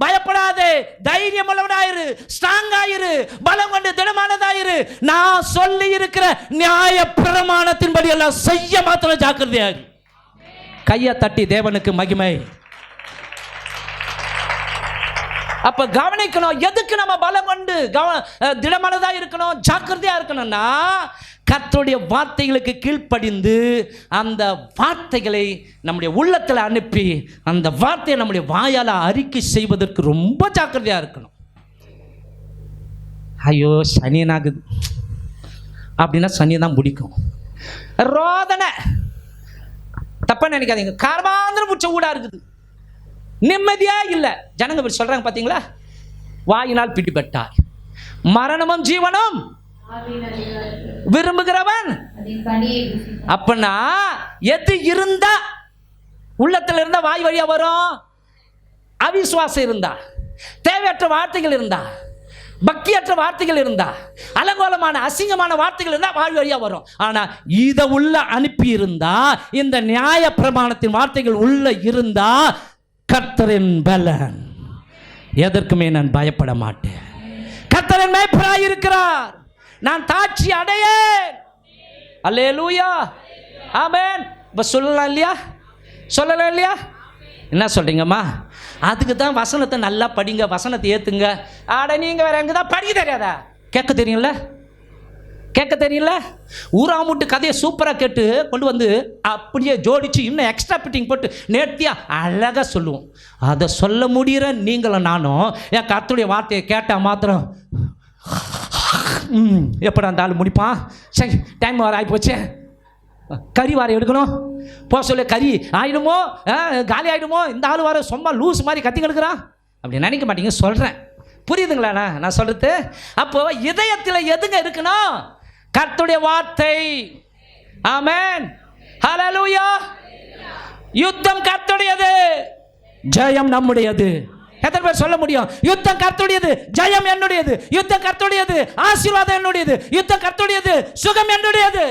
பயப்படாதே, தைரியம் உள்ளவனாயிரு, ஸ்ட்ராங் ஆயிரு, பலம் கொண்டு திடமானதாயிரு. நான் சொல்லி இருக்கிற நியாய பிரமாணத்தின்படி எல்லாம் செய்ய மாத்திரம் ஜாக்கிரதையாயிரு. கையை தட்டி தேவனுக்கு மகிமை. அப்ப கவனிக்கணும், எதுக்கு நம்ம பலம் கொண்டு திடமானதா இருக்கணும், ஜாக்கிரதையா இருக்கணும்னா, கர்த்தருடைய வார்த்தைகளுக்கு கீழ்ப்படிந்து அந்த வார்த்தைகளை நம்முடைய உள்ளத்தில் அனுப்பி அந்த வார்த்தையை நம்முடைய வாயால் அறிக்கை செய்வதற்கு ரொம்ப ஜாக்கிரதையா இருக்கணும். ஐயோ சனியனாகுது அப்படின்னா சனியை தான் பிடிக்கும். ரோதனை தப்பா நினைக்காதீங்க, கார்மாந்திரம் முச்ச ஊடா இருக்குது, நிம்மதியா இல்லை. ஜனங்க சொல்றாங்க பார்த்தீங்களா, வாயினால் பிடிபட்டார், மரணமும் ஜீவனும் விரும்புகிறவன். அப்பனா எது இருந்தா உள்ளத்துல இருந்தா வாய் வழியா வரும்? அவிசுவாசம் இருந்தா, தேவையற்ற வார்த்தைகள் இருந்தா, பக்தியற்ற வார்த்தைகள் இருந்தா, அலங்கோலமான அசிங்கமான வார்த்தைகள் இருந்தா வாய் வழியா வரும். ஆனா இத உள்ள அனுப்பி இருந்தா, இந்த நியாய பிரமாணத்தின் வார்த்தைகள் உள்ள இருந்தா, கர்த்தரின் பலன், எதற்குமே நான் பயப்பட மாட்டேன். கர்த்தரின் மேய்ப்பராய் இருக்கிறார், நான் தாட்சி அடையேன். அல்லேலூயா, ஆமென். இப்போ சொல்லலாம் இல்லையா? சொல்லலாம் இல்லையா? என்ன சொல்றீங்கம்மா? அதுக்கு தான் வசனத்தை நல்லா படிங்க, வசனத்தை ஏத்துங்க. ஆட நீங்க வேற எங்க தான் படிக்க தெரியாதா? கேட்க தெரியும்ல, கேட்க தெரியல. ஊராமுட்டு கதையை சூப்பராக கேட்டு கொண்டு வந்து அப்படியே ஜோடிச்சு இன்னும் எக்ஸ்ட்ரா ஃபிட்டிங் போட்டு நேர்த்தியாக அழகாக சொல்லுவோம். அதை சொல்ல முடிகிற நீங்களும் நானும் என் கர்த்தருடைய வார்த்தையை கேட்டால் மாத்திரம் எப்படா அந்த ஆள் முடிப்பான், சரி டைம் வர ஆகிப்போச்சே, கறி வார எடுக்கணும், போ சொல்ல கறி ஆகிடுமோ, காலி ஆகிடுமோ, இந்த ஆள் வார சும்மா லூஸ் மாதிரி கத்தி கெடுக்கிறான் அப்படி நினைக்க மாட்டீங்க. சொல்கிறேன், புரியுதுங்களா நான் சொல்கிறது? அப்போ இதயத்தில் எதுங்க இருக்கணும்? கர்த்தருடைய வார்த்தை. ஆமென், ஹல்லேலூயா. யுத்தம் கர்த்தருடையது, ஜெயம் நம்முடையது. எத்தனை பேர் சொல்ல முடியும்? யுத்தம் கர்த்தருடையது, ஜெயம் என்னுடையது. யுத்தம் கர்த்தருடையது, ஆசீர்வாதம் என்னுடையது. யுத்தம் கர்த்தருடையது, சுகம் என்னுடையது.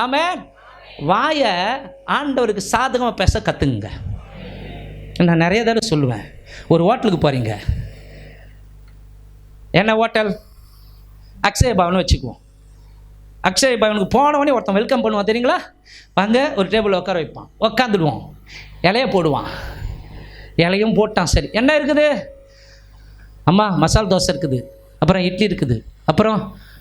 ஆமென். வாய ஆண்டவருக்கு சாதகமாக பேச கற்றுங்க. நான் நிறைய தடவை சொல்லுவேன். ஒரு ஹோட்டலுக்கு போகிறீங்க, என்ன ஹோட்டல்? அக்ஷய பவன் வச்சுக்குவோம். அக்ஷய பவனுக்கு போனவனே ஒருத்தன் வெல்கம் பண்ணுவான் தெரியுங்களா? வாங்க ஒரு டேபிள் உட்கார வைப்பான், உட்காந்துடுவோம், இலையை போடுவான். இலையும் போட்டான், சரி என்ன இருக்குது? அம்மா மசால் தோசை இருக்குது, அப்புறம் இட்லி இருக்குது, அப்புறம்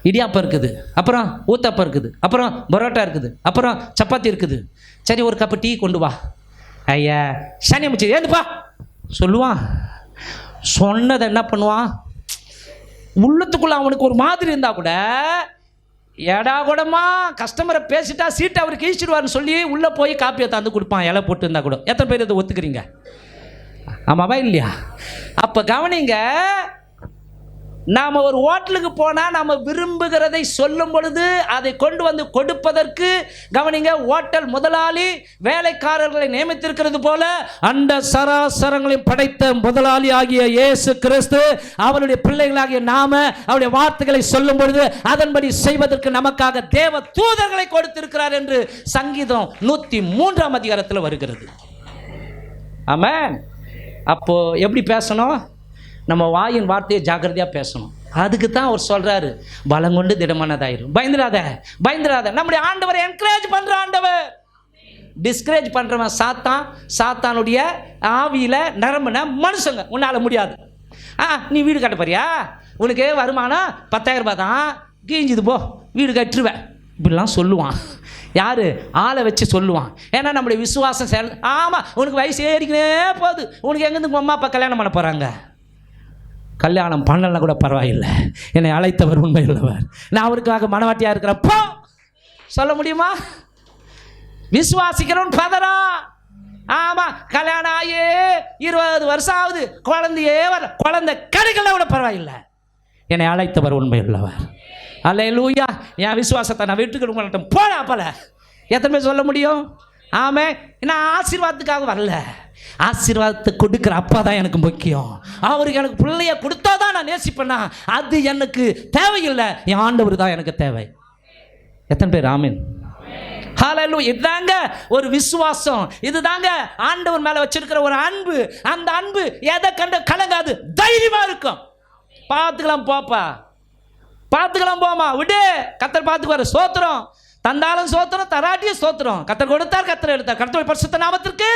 இடியாப்பம் இருக்குது, அப்புறம் ஊத்தப்பம் இருக்குது, அப்புறம் பரோட்டா இருக்குது, அப்புறம் சப்பாத்தி இருக்குது. சரி ஒரு கப்பு டீ கொண்டு வா. ஐயா சனி அமைச்சு ஏந்துப்பா சொல்லுவான். சொன்னதை என்ன பண்ணுவான்? உள்ளத்துக்குள்ள அவனுக்கு ஒரு மாதிரி இருந்தால் கூட எடா கூடமா கஸ்டமரை பேசிட்டா சீட்டை அவருக்கு ஈச்சிடுவார்னு சொல்லி உள்ளே போய் காப்பியை தந்து கொடுப்பான், இலை போட்டு இருந்தால் கூட. எத்தனை பேர் இதை ஒத்துக்கிறீங்க? ஆமாவா இல்லையா? அப்போ கவனிங்க, நாம் ஒரு ஹோட்டலுக்கு போனால் நம்ம விரும்புகிறதை சொல்லும் பொழுது அதை கொண்டு வந்து கொடுப்பதற்கு கவனிங்க, ஹோட்டல் முதலாளி வேலைக்காரர்களை நியமித்திருக்கிறது போல அந்த சராசரங்களையும் படைத்த முதலாளி ஆகிய இயேசு கிறிஸ்து அவருடைய பிள்ளைகளாகிய நாம அவருடைய வார்த்தைகளை சொல்லும் பொழுது அதன்படி செய்வதற்கு நமக்காக தேவ தூதர்களை கொடுத்திருக்கிறார் என்று சங்கீதம் 103ஆம் அதிகாரத்தில் வருகிறது. ஆமென். அப்போ எப்படி பேசணும்? நம்ம வாயின் வார்த்தையை ஜாக்கிரதையாக பேசணும். அதுக்கு தான் அவர் சொல்கிறாரு, பலம் கொண்டு திடமானதாயிரும், பயந்துடாத பயந்துடாத. நம்முடைய ஆண்டவரை என்கரேஜ் பண்ணுற ஆண்டவர். டிஸ்கரேஜ் பண்ணுறவன் சாத்தானுடைய ஆவியில் நிரம்பின மனுஷங்க. உன்னால் முடியாது. நீ வீடு கட்ட போறியா? உனக்கு வருமானம் 10,000 ரூபாய் தான், கீஞ்சுது போ, வீடு கட்டுருவேன், இப்படிலாம் சொல்லுவான். யார்? ஆளை வச்சு சொல்லுவான். ஏன்னா நம்முடைய விசுவாசம் ஆமாம், உனக்கு வயசு ஏறிக்கினே போகுது, உனக்கு எங்கேருந்து அம்மா அப்பா கல்யாணம் பண்ண போகிறாங்க? கல்யாணம் பண்ணலாம் கூட பரவாயில்லை, என்னை அழைத்தவர் உண்மையுள்ளவர், நான் அவருக்காக மனவாட்டியாக இருக்கிறப்போ சொல்ல முடியுமா? விசுவாசிக்கிறவன் பதறா. ஆமாம், கல்யாணம் ஆகி 20 வருஷம் ஆகுது, குழந்தையே வர, குழந்தை கிடைக்கல கூட பரவாயில்லை, என்னை அழைத்தவர் உண்மையுள்ளவர். அல்லேலூயா. என் விசுவாசத்தை நான் விட்டுக்கிட்டு உங்கள்கிட்ட போடா போல எத்தனை பேர் சொல்ல முடியும்? ஆமே. நான் ஆசீர்வாதத்துக்காக வரல, ஆசீர்வாதத்தை கொடுக்குற அப்பா தான் எனக்கு முக்கியம். அவருக்கு எனக்கு பிள்ளைய கொடுத்தா தான் நான் நேசிப்பேனா, அது எனக்கு தேவையில்லை, என் ஆண்டவர் தான் எனக்கு தேவை. எத்தனை பேர் ஆமீன்? ஹல்லேலூயா. இதுதாங்க ஒரு விசுவாசம், இதுதாங்க ஆண்டவர் மேலே வச்சிருக்கிற ஒரு அன்பு. அந்த அன்பு எதை கண்டு கலங்காது, தைரியமா இருக்கும். பார்த்துக்கலாம் போப்பா, பார்த்துக்கலாம் போமா, விடு, கர்த்தர் பார்த்துக்குவாரு. ஸ்தோத்திரம். தந்தாலும் ஸ்தோத்திரம், தராட்டியும் ஸ்தோத்திரம். கர்த்தர் கொடுத்தார், கர்த்தர் எடுத்தார். கர்த்தருடைய பரிசுத்த நாமத்திற்கு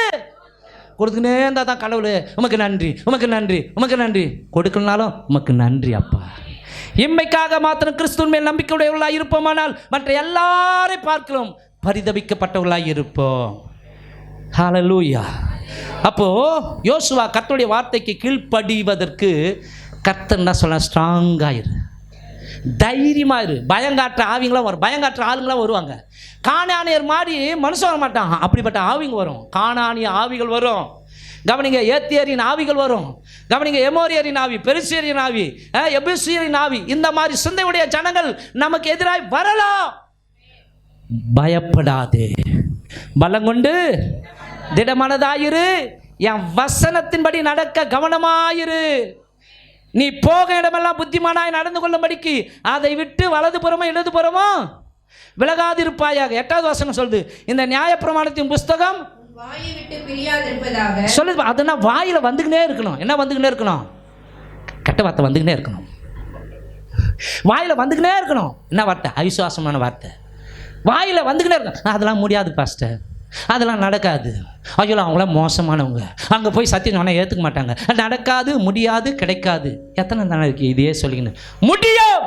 கொடுத்துக்கினே இருந்தால் தான் கடவுள் உமக்கு நன்றி, உமக்கு நன்றி, உமக்கு நன்றி. கொடுக்கலனாலும் உமக்கு நன்றி அப்பா. இம்மைக்காக மாத்திரம் கிறிஸ்துவின் மேல் நம்பிக்கையுடையவர்களாக இருப்போமானால் மற்ற எல்லாரை பார்க்கிறோம் பரிதபிக்கப்பட்டவர்களாக இருப்போம். ஹல்லேலூயா. அப்போது யோசுவா கர்த்தருடைய வார்த்தைக்கு கீழ்ப்படிவதற்கு கர்த்தர் என்ன சொல்ல, ஸ்ட்ராங்காயிரு, தைரியமாக இரு. பயங்காற்ற ஆவிங்களாம் வரும், பயங்காற்ற ஆளுங்களாம் வருவாங்க. கானானியர் மாதிரி மனுஷன் வர மாட்டான், அப்படிப்பட்ட ஆவிங்க வரும். கானானிய ஆவிகள் வரும். கவனிங்க, ஏத்தியரின் ஆவிகள் வரும். கவனிங்க, எமோரியரின் ஆவி, பெரிசியரின் ஆவி, எபூசியரின் ஆவி, இந்த மாதிரி சிந்தையுடைய ஜனங்கள் நமக்கு எதிராக வரலாம். பயப்படாதே, பலம் கொண்டு திடமனதாயிரு, என் வசனத்தின்படி நடக்க கவனமாயிரு. நீ போக இடமெல்லாம் புத்திமானாய் நடந்து கொள்ளும்படிக்கு அதை விட்டு வலது புறமோ இடது புறமோ விலகாதிருப்பாயாக. 8வது வசனம் சொல்லுது, இந்த நியாயப்பிரமாணத்தின் புஸ்தகம் வாயை விட்டு பிரியாதிருப்பதாக சொல்லுது. அதுனா வாயில் வந்துக்கினே இருக்கணும். என்ன வந்துக்கினே இருக்கணும்? கெட்ட வார்த்தை வந்துக்கினே இருக்கணும். வாயில் வந்துக்கினே இருக்கணும். என்ன வார்த்தை? அவிசுவாசமான வார்த்தை வாயில் வந்துக்கினே இருக்கணும். அதெல்லாம் முடியாது பாஸ்டர், அதெல்லாம் நடக்காது, ஐயோ அவங்களாம் மோசமானவங்க, அங்கே போய் சத்தியம் சொன்னால் ஏற்றுக்க மாட்டாங்க, நடக்காது, முடியாது, கிடைக்காது. எத்தனை நாள் இருக்கு இதையே சொல்லிக்கணும்? முடியும்,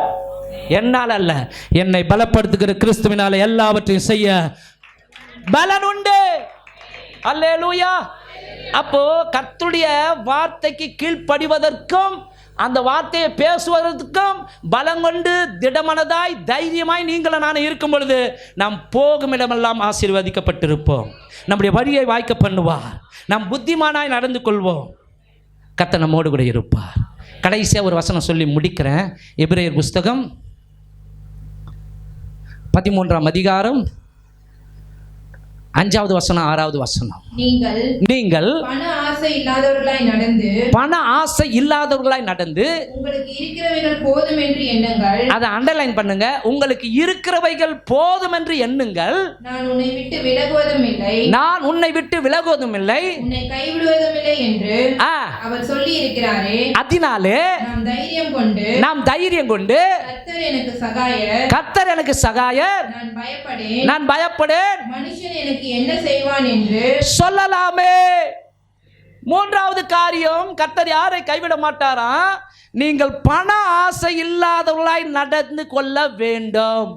என்னால் அல்ல, என்னை பலப்படுத்துகிற கிறிஸ்துவினால எல்லாவற்றையும் செய்ய பலன் உண்டு. அல்லேலூயா. அப்போ கர்த்தருடைய வார்த்தைக்கு கீழ்ப்படிவதற்கும் அந்த வார்த்தையை பேசுவதற்கும் பலம் கொண்டு திடமனதாய் தைரியமாய் நீங்களும் நான் இருக்கும் பொழுது நாம் போகும் இடமெல்லாம் ஆசீர்வதிக்கப்பட்டிருப்போம். நம்முடைய வழியை வாய்க்க பண்ணுவார், நாம் புத்திமானாய் நடந்து கொள்வோம், கர்த்தர் நம்மோடு கூட இருப்பார். கடைசியாக ஒரு வசனம் சொல்லி முடிக்கிறேன். எபிரேயர் புஸ்தகம் 13ஆம் அதிகாரம் 5வது வசனம் 6வது வசனம். நீங்கள் பண ஆசை இல்லாதவர்களாய் நடந்து உங்களுக்கு இருக்கிறவைகள் போதும் என்று எண்ணுங்கள். அதை அண்டர்லைன் பண்ணுங்க. உங்களுக்கு இருக்கிறவைகள் போதும் என்று எண்ணுங்கள். நான் உன்னை விட்டு விலகுவதும் இல்லை, உன்னை கைவிடுவதும் இல்லை என்று அவர் சொல்லி இருக்கிறாரே. அதனாலே நாம் தைரியம் கொண்டு கர்த்தர் எனக்கு சகாயர், நான் பயப்படேன், மனுஷன் எனக்கு என்ன செய்வான் என்று சொல்லலாமே. 3வது காரியம், கர்த்தர் யாரை கைவிட மாட்டாராம்? நீங்கள் பண ஆசை இல்லாதவர்களாய் நடந்து கொள்ள வேண்டும்.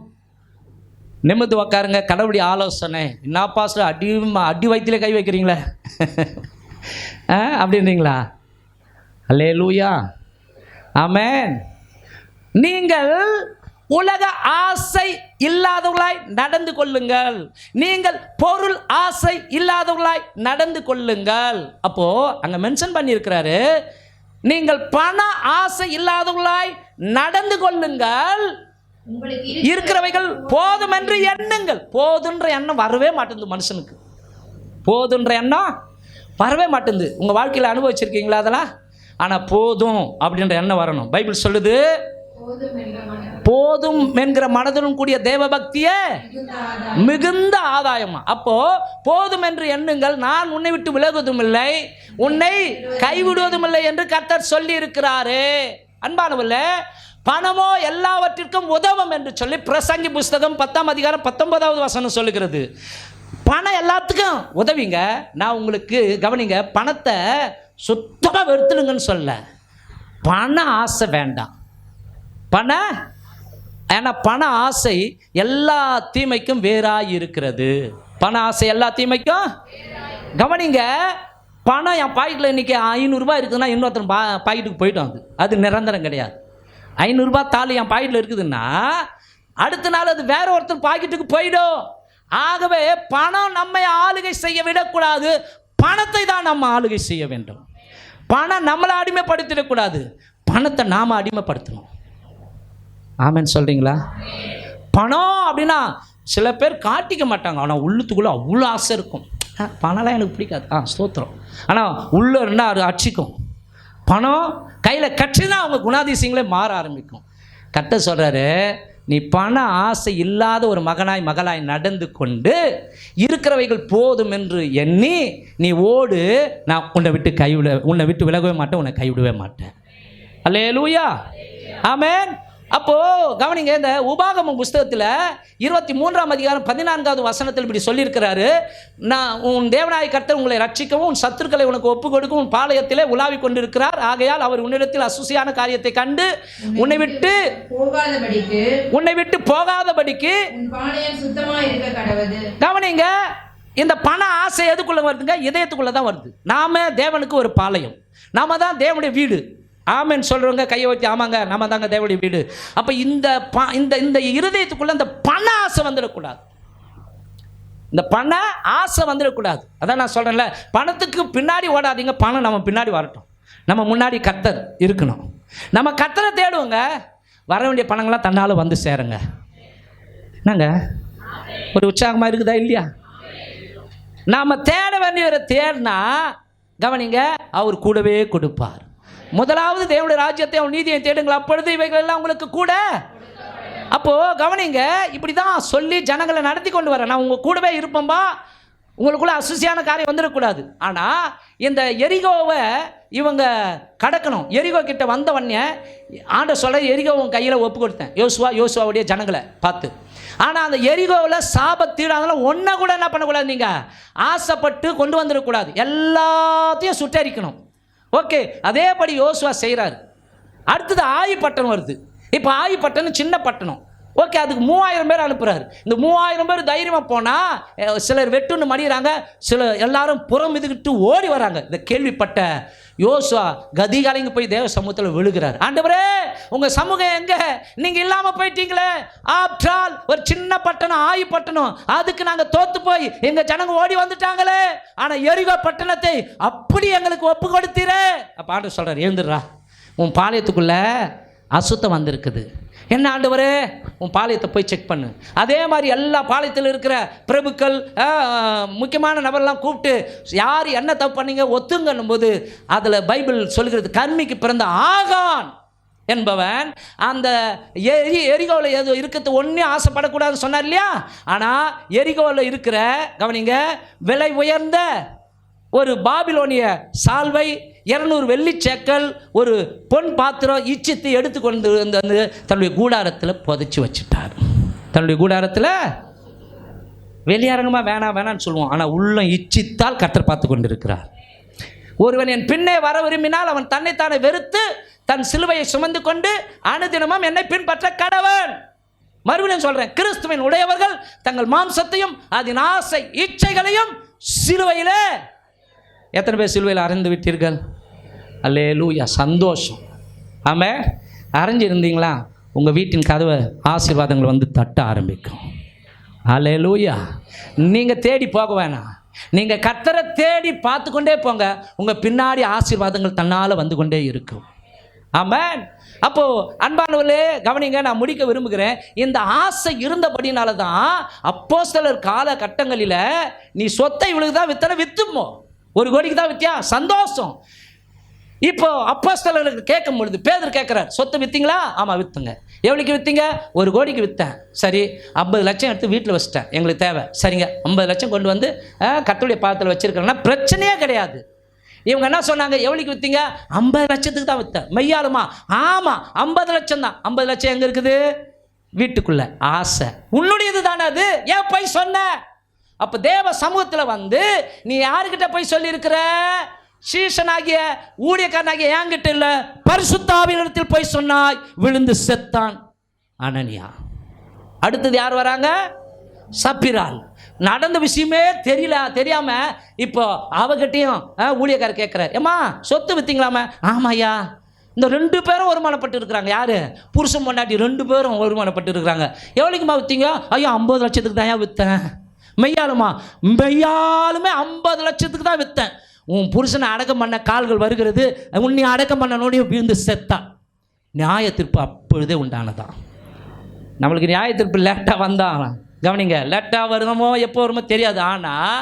நிமிர்ந்து உக்காருங்க. கடவுளுடைய ஆலோசனை. என்ன பாஸ்டர் அடி வயிற்றிலே கை வைக்கிறீங்களே அப்படின்றீங்களா? அல்லேலூயா, ஆமென். நீங்கள் உலக ஆசை இல்லாதவர்களாய் நடந்து கொள்ளுங்கள். நீங்கள் பொருள் ஆசை இல்லாதவர்களாய் நடந்து கொள்ளுங்கள். அப்போ அங்க மென்ஷன் பண்ணியிருக்கிறாரு, நீங்கள் பண ஆசை இல்லாதவர்களாய் நடந்து கொள்ளுங்கள், இருக்கிறவைகள் போதும் என்று எண்ணுங்கள். போதுன்ற எண்ணம் வரவே மாட்டேங்குது மனுஷனுக்கு. போதுன்ற எண்ணம் வரவே மாட்டேங்குது. உங்கள் வாழ்க்கையில் அனுபவிச்சிருக்கீங்களா அதெல்லாம்? ஆனால் போதும் அப்படின்ற எண்ணம் வரணும். பைபிள் சொல்லுது, போதும் என்கிற மனதுடன் கூடிய தேவ பக்திய மிகுந்த ஆதாயமா. அப்போ போதும் என்று எண்ணுங்கள், நான் உன்னை விட்டு விலகுவதும் இல்லை, உன்னை கைவிடுவதும் இல்லை என்று கர்த்தர் சொல்லி இருக்கிறாரு. அன்பானவர்களே, பணமோ எல்லாவற்றிற்கும் உதவும் என்று சொல்லி பிரசங்கி புஸ்தகம் 10ஆம் அதிகாரம் 19வது வசனம் சொல்லுகிறது. பணம் எல்லாத்துக்கும் உதவிங்க. நான் உங்களுக்கு கவனிங்க, பணத்தை சுத்தமாக வெறுத்துடுங்கன்னு சொல்ல, பண ஆசை வேண்டாம். ஏன்னா பண ஆசை எல்லா தீமைக்கும் வேறாய் இருக்கிறது. பண ஆசை எல்லா தீமைக்கும். கவனிங்க, பணம் என் பாக்கெட்டில் இன்றைக்கி 500 ரூபாய் இருக்குதுன்னா இன்னொருத்தர் பாக்கெட்டுக்கு போயிட்டோம். அது நிரந்தரம் கிடையாது. 500 ரூபாய் தாள் என் பாக்கெட்டில் இருக்குதுன்னா அடுத்த நாள் அது வேற ஒருத்தர் பாக்கெட்டுக்கு போயிடும். ஆகவே பணம் நம்மை ஆளுகை செய்ய விடக்கூடாது, பணத்தை தான் நம்ம ஆளுகை செய்ய வேண்டும். பணம் நம்மளை அடிமைப்படுத்திடக்கூடாது, பணத்தை நாம் அடிமைப்படுத்தணும். ஆமென் சொல்கிறீங்களா? பணம் அப்படின்னா சில பேர் காட்டிக்க மாட்டாங்க, ஆனால் உள்ளத்துக்குள்ளே அவ்வளோ ஆசை இருக்கும். பணம்லாம் எனக்கு பிடிக்காது, ஸ்தோத்திரம். ஆனால் உள்ளே இருந்தால் அது அடிச்சிக்கும். பணம் கையில் கட்சி தான் அவங்க குணாதிசயங்களே மாற ஆரம்பிக்கும். கட்ட சொல்கிறாரு, நீ பண ஆசை இல்லாத ஒரு மகளாய் நடந்து கொண்டு இருக்கிறவைகள் போதும் என்று எண்ணி நீ ஓடு, நான் உன்னை விட்டு விலகவே மாட்டேன், உன்னை கைவிடவே மாட்டேன். அல்லேலூயா, ஆமென். அப்போது கவனிங்க, இந்த உபாகமம் புஸ்தகத்தில் 23ஆம் அதிகாரம் 14வது வசனத்தில் இப்படி சொல்லியிருக்கிறாரு, நான் உன் தேவனாய கர்த்தர் உங்களை ரட்சிக்கவும் உன் சத்துருக்களை உனக்கு ஒப்புக் கொடுக்கும் உன் பாளையத்திலே உலாவி கொண்டிருக்கிறார். ஆகையால் அவர் உன்னிடத்தில் அசுசியான காரியத்தை கண்டு உன்னை விட்டு போகாதபடிக்கு கவனிங்க, இந்த பண ஆசை எதுக்குள்ள வருதுங்க? இதயத்துக்குள்ள தான் வருது. நாம தேவனுக்கு ஒரு பாளையம், நாம தான் தேவனுடைய வீடு. ஆமென் சொல்கிறவங்க கையை வச்சு ஆமாங்க நம்ம தாங்க தேவனுடைய வீடு. அப்போ இந்த இருதயத்துக்குள்ளே இந்த பண ஆசை வந்துடக்கூடாது, இந்த பண ஆசை வந்துடக்கூடாது. அதான் நான் சொல்கிறேன்ல, பணத்துக்கு பின்னாடி ஓடாதீங்க, பணம் நம்ம பின்னாடி வரட்டும். நம்ம முன்னாடி கர்த்தர் இருக்கணும். நம்ம கர்த்தரை தேடுவோங்க, வர வேண்டிய பணங்கள்லாம் தன்னால் வந்து சேருங்க. என்னங்க ஒரு உற்சாகமாக இருக்குதா இல்லையா? நாம் தேட வேண்டியவரை தேடினா கவனிங்க, அவர் கூடவே கொடுப்பார். முதலாவது தேவனுடைய ராஜ்யத்தை அவன் நீதியை தேடுங்கள், அப்பொழுது இவைகள் எல்லாம் உங்களுக்கு கூட. அப்போது கவனிங்க, இப்படி தான் சொல்லி ஜனங்களை நடத்தி கொண்டு வரேன். நான் உங்கள் கூடவே இருப்பேன்பா, உங்களுக்குள்ள அசுசியான காரியம் வந்துடக்கூடாது. ஆனால் இந்த எரிகோவை இவங்க கடக்கணும். எரிகோ கிட்ட வந்தவொடனே ஆண்ட சொல்ல எரிகோவும் கையில் ஒப்பு கொடுத்தேன், யோசுவாவுடைய ஜனங்களை பார்த்து. ஆனால் அந்த எரிகோவில் சாபத்தீடானாலும் ஒன்றை கூட என்ன பண்ணக்கூடாது, நீங்கள் ஆசைப்பட்டு கொண்டு வந்துடக்கூடாது, எல்லாத்தையும் சுட்டரிக்கணும். ஓகே, அதேபடி யோசுவா செய்கிறாரு. அடுத்தது ஆயிப்பட்டணம் வருது. இப்போ ஆயிப்பட்டணம் சின்ன பட்டணம். ஓகே, அதுக்கு 3000 பேர் அனுப்புகிறாரு. இந்த 3000 பேர் தைரியமாக போனால் சிலர் வெட்டுன்னு மடிகிறாங்க, சிலர் எல்லாரும் புறம் இதுக்கிட்டு ஓடி வராங்க. இதை கேள்விப்பட்ட யோசுவா கதிகாலைங்க போய் தேவ சமூகத்தில் விழுகிறார். ஆண்டவரே, உங்கள் சமூகம் எங்கே? நீங்கள் இல்லாமல் போயிட்டீங்களே. ஆஃப்டர் ஆல் ஒரு சின்ன பட்டணம் ஆயிப்பட்டணம், அதுக்கு நாங்கள் தோற்று போய் எங்கள் ஜனங்க ஓடி வந்துட்டாங்களே. ஆனால் எரிகோ பட்டணத்தை அப்படி எங்களுக்கு ஒப்பு கொடுத்தீரே. அப்போ ஆண்டவர் சொல்கிறார், எழுந்துடுறா, உன் பாளையத்துக்குள்ளே அசுத்தம் வந்திருக்குது. என்ன ஆண்டவரே, உன் பாளையத்தை போய் செக் பண்ணு. அதே மாதிரி எல்லா பாளையத்தில் இருக்கிற பிரபுக்கள் முக்கியமான நபர்லாம் கூப்பிட்டு யார் என்ன தப்பு பண்ணீங்க ஒத்துங்கன்னும் போது அதில் பைபிள் சொல்லுகிறது, கர்மிக்கு பிறந்த ஆகான் என்பவன் அந்த எரிகோவில் ஏதோ இருக்கிறது ஒன்றே ஆசைப்படக்கூடாதுன்னு சொன்னார் இல்லையா? ஆனால் எரிகோவில் இருக்கிற கவனிங்க, விலை உயர்ந்த ஒரு பாபிலோனிய சால்வை, 200 வெள்ளிச்சேக்கல், ஒரு பொன் பாத்திரம் இச்சித்து எடுத்துக்கொண்டு வந்து தன்னுடைய கூடாரத்தில் புதைச்சி வச்சுட்டார். தன்னுடைய கூடாரத்தில் வெளியரங்கமாக வேணான்னு சொல்லுவோம், ஆனால் உள்ளம் இச்சித்தால் கர்த்தர் பார்த்து கொண்டு இருக்கிறார். ஒருவன் என் பின்னே வர விரும்பினால் அவன் தன்னைத்தானே வெறுத்து தன் சிலுவையை சுமந்து கொண்டு அனுதினமும் என்னை பின்பற்ற கடவன். மறுபடியும் சொல்கிறேன், கிறிஸ்துவின் உடையவர்கள் தங்கள் மாம்சத்தையும் அதன் ஆசை இச்சைகளையும் சிலுவையில். எத்தனை பேர் சிலுவையில் அறைந்து விட்டீர்கள்? அல்லேலூயா, சந்தோஷம். ஆமாம், அரைஞ்சிருந்தீங்களா? உங்கள் வீட்டின் கதவை ஆசீர்வாதங்கள் வந்து தட்ட ஆரம்பிக்கும். அல்லேலூயா. நீங்கள் தேடி போக வேணாம், நீங்கள் கர்த்தரை தேடி பார்த்து கொண்டே போங்க, உங்கள் பின்னாடி ஆசீர்வாதங்கள் தன்னால் வந்து கொண்டே இருக்கும். ஆமென். அப்போ அன்பானவர்களே கவனிங்க, நான் முடிக்க விரும்புகிறேன். இந்த ஆசை இருந்தபடினால தான் அப்போஸ்தலர் காலகட்டங்களில் நீ சொத்தை இவளுக்கு தான் வித்தன, வித்துமோ 1 கோடிக்கு தான் வித்தியா, சந்தோஷம். இப்போ அப்போஸ்தலருக்கு கேட்கும் பொழுது பேதுரு கேட்குறார், சொத்து விற்றீங்களா? ஆமாம் விற்றுங்க. எவ்வளோக்கு விற்றீங்க? 1 கோடிக்கு விற்றேன். சரி, 50 லட்சம் எடுத்து வீட்டில் வச்சுட்டேன், எங்களுக்கு தேவை. சரிங்க, 50 லட்சம் கொண்டு வந்து கட்டுடைய பாதத்தில் வச்சுருக்கிறேன்னா பிரச்சனையே கிடையாது. இவங்க என்ன சொன்னாங்க? எவ்வளோக்கு விற்றீங்க? 50 லட்சத்துக்கு தான் விற்றேன். மெய்யாலுமா? ஆமாம் 50 லட்சம் தான். 50 லட்சம் எங்கே இருக்குது? வீட்டுக்குள்ள. ஆசை உன்னுடையது தானே அது, ஏன் போய் சொன்ன? அப்போ தேவ சமூகத்தில் வந்து நீ யாருக்கிட்ட போய் சொல்லியிருக்கிற? சீஷனாகிய ஊழியக்காரனாகிய என்கிட்ட இல்லை, பரிசுத்த ஆவியினிடத்தில் போய் சொன்னாய், விழுந்து செத்தான் அனனியா. அடுத்தது யார் வராங்க? சப்பிராள். நடந்த விஷயமே தெரியாம இப்போ அவகிட்டையும் ஊழியக்காரர் கேட்குறாரு, ஏம்மா சொத்து விற்றீங்களாம? ஆமாய்யா. இந்த 2 பேரும் வருமானப்பட்டு இருக்கிறாங்க. யாரு? புருஷன் பொண்டாட்டி 2 பேரும் வருமானப்பட்டு இருக்கிறாங்க. எவ்வளோக்குமா விற்றீங்க? ஐயோ 50 லட்சத்துக்கு தான் விற்றேன். மெய்யாலுமா? மெய்யாலுமே 50 லட்சத்துக்கு தான் விற்றேன். உன் புருஷனை அடக்கம் பண்ண கால்கள் வருகிறது, உன்னை அடக்கம் பண்ணனோடைய விழுந்து செத்தான். நியாய தீர்ப்பு அப்பொழுதே உண்டானதான். நம்மளுக்கு நியாய தீர்ப்பு லேட்டாக வந்தான். கவனிங்க, லேட்டாக வருமோ எப்போ வருமோ தெரியாது. ஆனால்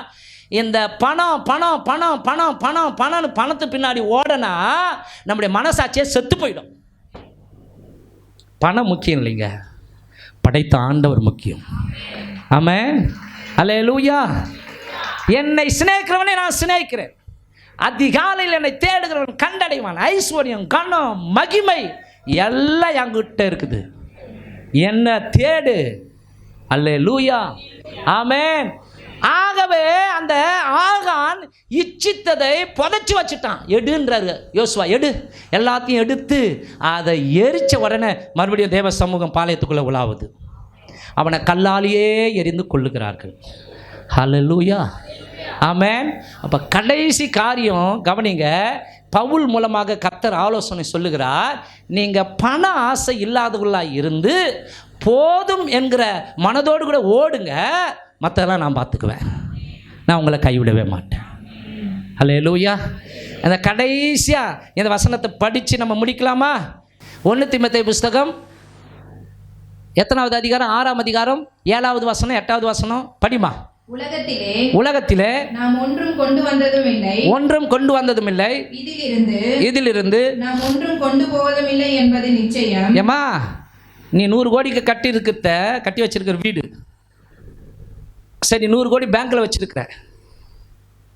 இந்த பணம் பணம் பணம் பணம் பணம் பணம்னு பணத்து பின்னாடி ஓடனா நம்முடைய மனசாட்சியே செத்து போயிடும். பணம் முக்கியம் இல்லைங்க, படைத்த ஆண்டவர் முக்கியம். ஆமென். அல்லேலூயா. என்னை சிநேகிக்கிறவனை நான் சிநேகிக்கிறேன், அதிகாலையில் என்னை தேடுகிறவன் கண்டடைவான். ஐஸ்வர்யம், கணம், மகிமை எல்லாம் என்கிட்ட இருக்குது, என்ன தேடு. அல்லேலூயா. ஆமென். ஆகவே அந்த ஆகான் இச்சித்ததை புதைச்சி வச்சுட்டான். எடுன்றாரு யோசுவா, எடு, எல்லாத்தையும் எடுத்து அதை எரிச்ச உடனே மறுபடியும் தேவ சமூகம் பாளையத்துக்குள்ளே உலாவுது. அவனை கல்லாலேயே எரிந்து கொள்ளுகிறார்கள். ஹல்லேலூயா. ஆமென். அப்போ கடைசி காரியம் கவனிங்க, பவுல் மூலமாக கர்த்தர் ஆலோசனை சொல்லுகிறார். நீங்கள் பண ஆசை இல்லாதவர்களாக இருந்து போதும் என்கிற மனதோடு கூட ஓடுங்க, மற்றதெல்லாம் நான் பார்த்துக்குவேன், நான் உங்களை கைவிடவே மாட்டேன். அல்லேலூயா. அந்த கடைசியாக இந்த வசனத்தை படித்து நம்ம முடிக்கலாமா? 1 தீமோத்தேயு புஸ்தகம் எத்தனாவது அதிகாரம்? 6ஆம் அதிகாரம் 7வது வசனம் 8வது வசனம் படிமா. உலகத்திலே நாம் ஒன்றும் கொண்டு வந்ததும் இல்லை, இதிலிருந்து நாம் ஒன்றும் கொண்டு போவதும் இல்லை என்பது நிச்சயம். ஏமா, நீ 100 கோடிக்கு கட்டி வச்சிருக்கிற வீடு, சரி 100 கோடி பேங்க்ல வச்சிருக்கிற,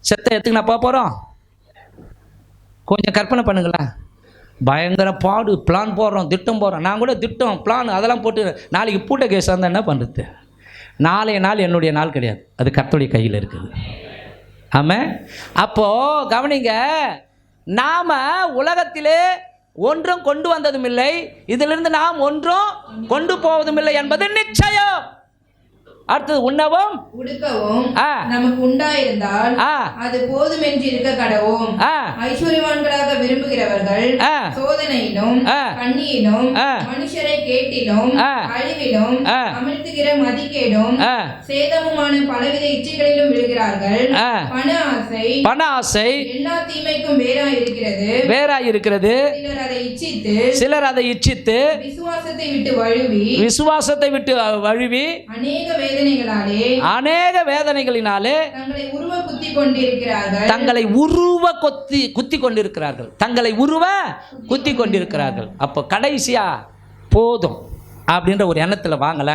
செத்த எத்துக்கு நான் போகிறோம்? கொஞ்சம் கற்பனை பண்ணுங்களேன். பயங்கர பாடு, பிளான் போடுறோம், திட்டம் போடுறோம். நான் கூட திட்டம் பிளான் அதெல்லாம் போட்டு நாளைக்கு பூட்ட கேஸ் இருந்தால் என்ன பண்ணுறது? நாளைய நாள் என்னுடைய நாள் கிடையாது, அது கர்த்தருடைய கையில் இருக்குது. ஆமாம். அப்போது கவனிங்க, நாம் உலகத்திலே ஒன்றும் கொண்டு வந்ததும் இல்லை, இதிலிருந்து நாம் ஒன்றும் கொண்டு போவதும் இல்லை என்பது நிச்சயம். அடுத்தது உண்ணவும் உடுக்கவும் நமக்கு உண்டாயிருந்தால் அது போதும் என்று இருக்க கடவோம். ஐஸ்வர்யவான்களாக விரும்புகிறவர்கள் சோதனையிலும் கண்ணியிலும் மனுஷரை கேட்டிலும் அழிவிலும் அமிழ்த்துகிற மதிக்கேடும் சேதமுமான பலவித இச்சைகளிலும் விழுகிறார்கள். பண ஆசை எல்லா தீமைக்கும் வேறாயிருக்கிறது. சிலர் அதை இச்சித்து விசுவாசத்தை விட்டு வழுவி அநேக வேதனைகளினாலே தங்களை உருவ குத்தி கொண்டிருக்கிறார்கள். அப்போ கடைசியா போதும் அப்படின்ற ஒரு எண்ணத்தில் வாங்கல,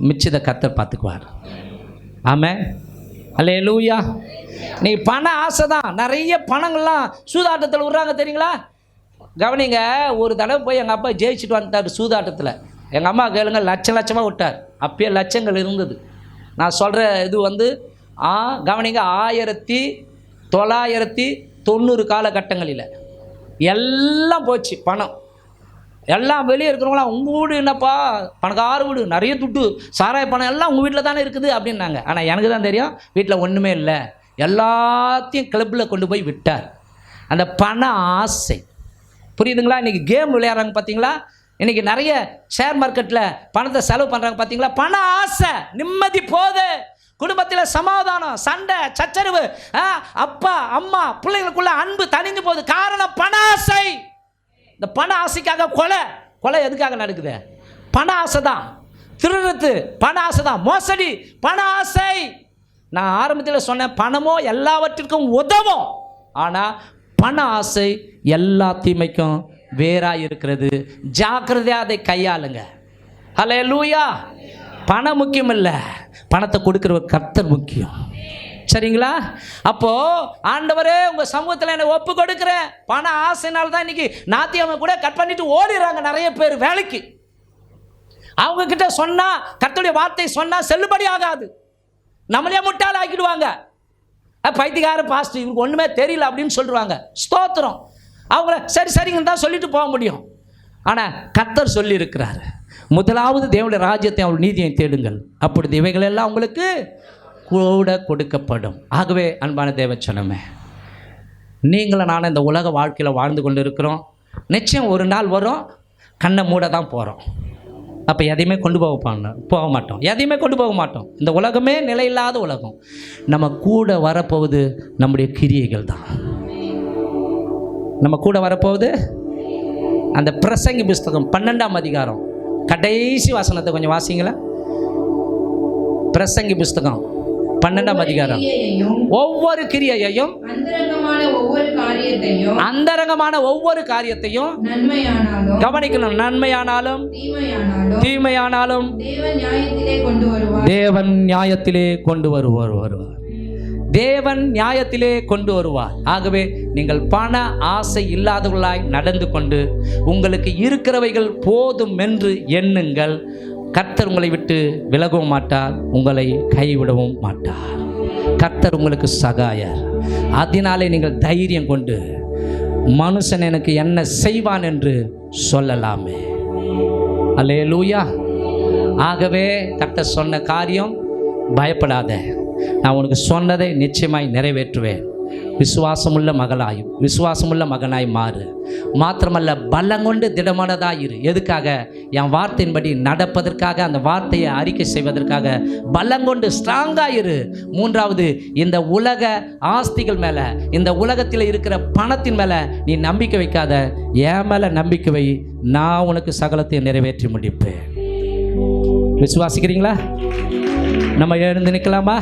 மிச்சத்தை கர்த்தர் பார்த்துக்குவார். ஆமென். அல்லேலூயா. நீ பண ஆசை தான், நிறைய பணங்கள்லாம் சூதாட்டத்தில் விடுறாங்க தெரியுங்களா? கவனிங்க, ஒரு தடவை போய் எங்கள் அப்பா ஜெயிச்சுட்டு வந்துட்டார் சூதாட்டத்தில். எங்கள் அம்மா கேளுங்க, லட்சமாக விட்டார். அப்பயே லட்சங்கள் இருந்தது. நான் சொல்கிற இது வந்து கவனிங்க, 1990 காலகட்டங்களில் எல்லாம் போச்சு பணம். எல்லாம் வெளியே இருக்கிறவங்களாம், உங்கள் வீடு என்னப்பா பணக்கார வீடு, நிறைய துட்டு, சாராய பணம் எல்லாம் உங்கள் வீட்டில் தானே இருக்குது அப்படின்னாங்க. ஆனால் எனக்கு தான் தெரியும், வீட்டில் ஒன்றுமே இல்லை. எல்லாத்தையும் கிளப்பில் கொண்டு போய் விட்டார். அந்த பண ஆசை, புரியுதுங்களா? இன்றைக்கி கேம் விளையாடுறாங்க பார்த்தீங்களா? இன்றைக்கி நிறைய ஷேர் மார்க்கெட்டில் பணத்தை செலவு பண்ணுறாங்க பார்த்தீங்களா? பண ஆசை. நிம்மதி போது, குடும்பத்தில் சமாதானம், சண்டை சச்சரவு, அப்பா அம்மா பிள்ளைங்களுக்குள்ள அன்பு தணிந்து போகுது. காரணம் பண ஆசை. இந்த பண ஆசைக்காக கொலை எதுக்காக நடக்குது? பண ஆசை தான். திருடுறது பண ஆசை தான். மோசடி பண ஆசை. நான் ஆரம்பத்தில் சொன்னேன், பணமோ எல்லாவற்றிற்கும் உதவும். ஆனால் பண ஆசை எல்லா தீமைக்கும் வேறாக இருக்கிறது. ஜாக்கிரதையாக அதை கையாளுங்க. ஹல்லேலூயா. பணம் முக்கியம் இல்லை, பணத்தை கொடுக்குற கர்த்தர் முக்கியம். சரிங்களா? அப்போது ஆண்டவரே உங்கள் சமூகத்தில் என்னை ஒப்பு கொடுக்குறேன். பண ஆசைனால தான் இன்றைக்கி நாத்தியம்மை கூட கட் பண்ணிட்டு ஓடிடுறாங்க நிறைய பேர் வேலைக்கு. அவங்கக்கிட்ட சொன்னால், கர்த்தருடைய வார்த்தை சொன்னால் செல்லுபடி ஆகாது. நம்மளே முட்டாள் ஆக்கிடுவாங்க. பைத்தியக்கார பாஸ்டர் இவருக்கு ஒன்றுமே தெரியல அப்படின்னு சொல்லிடுவாங்க. ஸ்தோத்திரம். அவங்கள சரிங்கன்னு தான் சொல்லிட்டு போக முடியும். ஆனால் கர்த்தர் சொல்லியிருக்கிறார், முதலாவது தேவனுடைய ராஜ்யத்தை அவள் நீதியை தேடுங்கள், அப்பொழுது இவைகளெல்லாம் உங்களுக்கு கூட கொடுக்கப்படும். ஆகவே அன்பான தேவச்சனமே, நீங்களும் நானும் இந்த உலக வாழ்க்கையில் வாழ்ந்து கொண்டு இருக்கிறோம். நிச்சயம் ஒரு நாள் வரும், கண்ணை மூட தான் போகிறோம். அப்போ எதையுமே கொண்டு போக மாட்டோம். எதையுமே கொண்டு போக மாட்டோம். இந்த உலகமே நிலையில்லாத உலகம். நம்ம கூட வரப்போவது நம்முடைய கிரியைகள் தான். நம்ம கூட வரப்போகுது அந்த பிரசங்கி புஸ்தகம் 12ஆம் அதிகாரம் கடைசி வசனத்தை கொஞ்சம் வாசிங்களா. பிரசங்கி புஸ்தகம் 12ஆம் அதிகாரம். ஒவ்வொரு கிரியையையும் அந்தரங்கமான ஒவ்வொரு காரியத்தையும் கவனிக்கணும். நன்மையானாலும் தீமையானாலும் தேவன் நியாயத்திலே கொண்டு வருவார். தேவன் நியாயத்திலே கொண்டு வருவார். ஆகவே நீங்கள் பண ஆசை இல்லாதவர்களாய் நடந்து கொண்டு உங்களுக்கு இருக்கிறவைகள் போதும் என்று எண்ணுங்கள். கர்த்தர் உங்களை விட்டு விலகவும் மாட்டார், உங்களை கைவிடவும் மாட்டார். கர்த்தர் உங்களுக்கு சகாயர். அதனாலே நீங்கள் தைரியம் கொண்டு மனுஷன் எனக்கு என்ன செய்வான் என்று சொல்லலாமே. அல்லேலூயா. ஆகவே கர்த்தர் சொன்ன காரியம், பயப்படாத, நான் உனக்கு சொன்னதை நிச்சயமாய் நிறைவேற்றுவேன். விசுவாசமுள்ள மகளாயும் விசுவாசமுள்ள மகனாய் மாறு. மாத்திரமல்ல, பலங்கொண்டு திடமானதாயிரு. எதுக்காக? என் வார்த்தையின்படி நடப்பதற்காக, அந்த வார்த்தையை அறிக்கை செய்வதற்காக பலங்கொண்டு ஸ்ட்ராங்காயிரு. மூன்றாவது, இந்த உலக ஆஸ்திகள் மேலே, இந்த உலகத்தில் இருக்கிற பணத்தின் மேலே நீ நம்பிக்கை வைக்காத, என் மேலே நம்பிக்கை வை. நான் உனக்கு சகலத்தை நிறைவேற்றி முடிப்பேன். விசுவாசிக்கிறீங்களா? நம்ம எழுந்து நிற்கலாமா?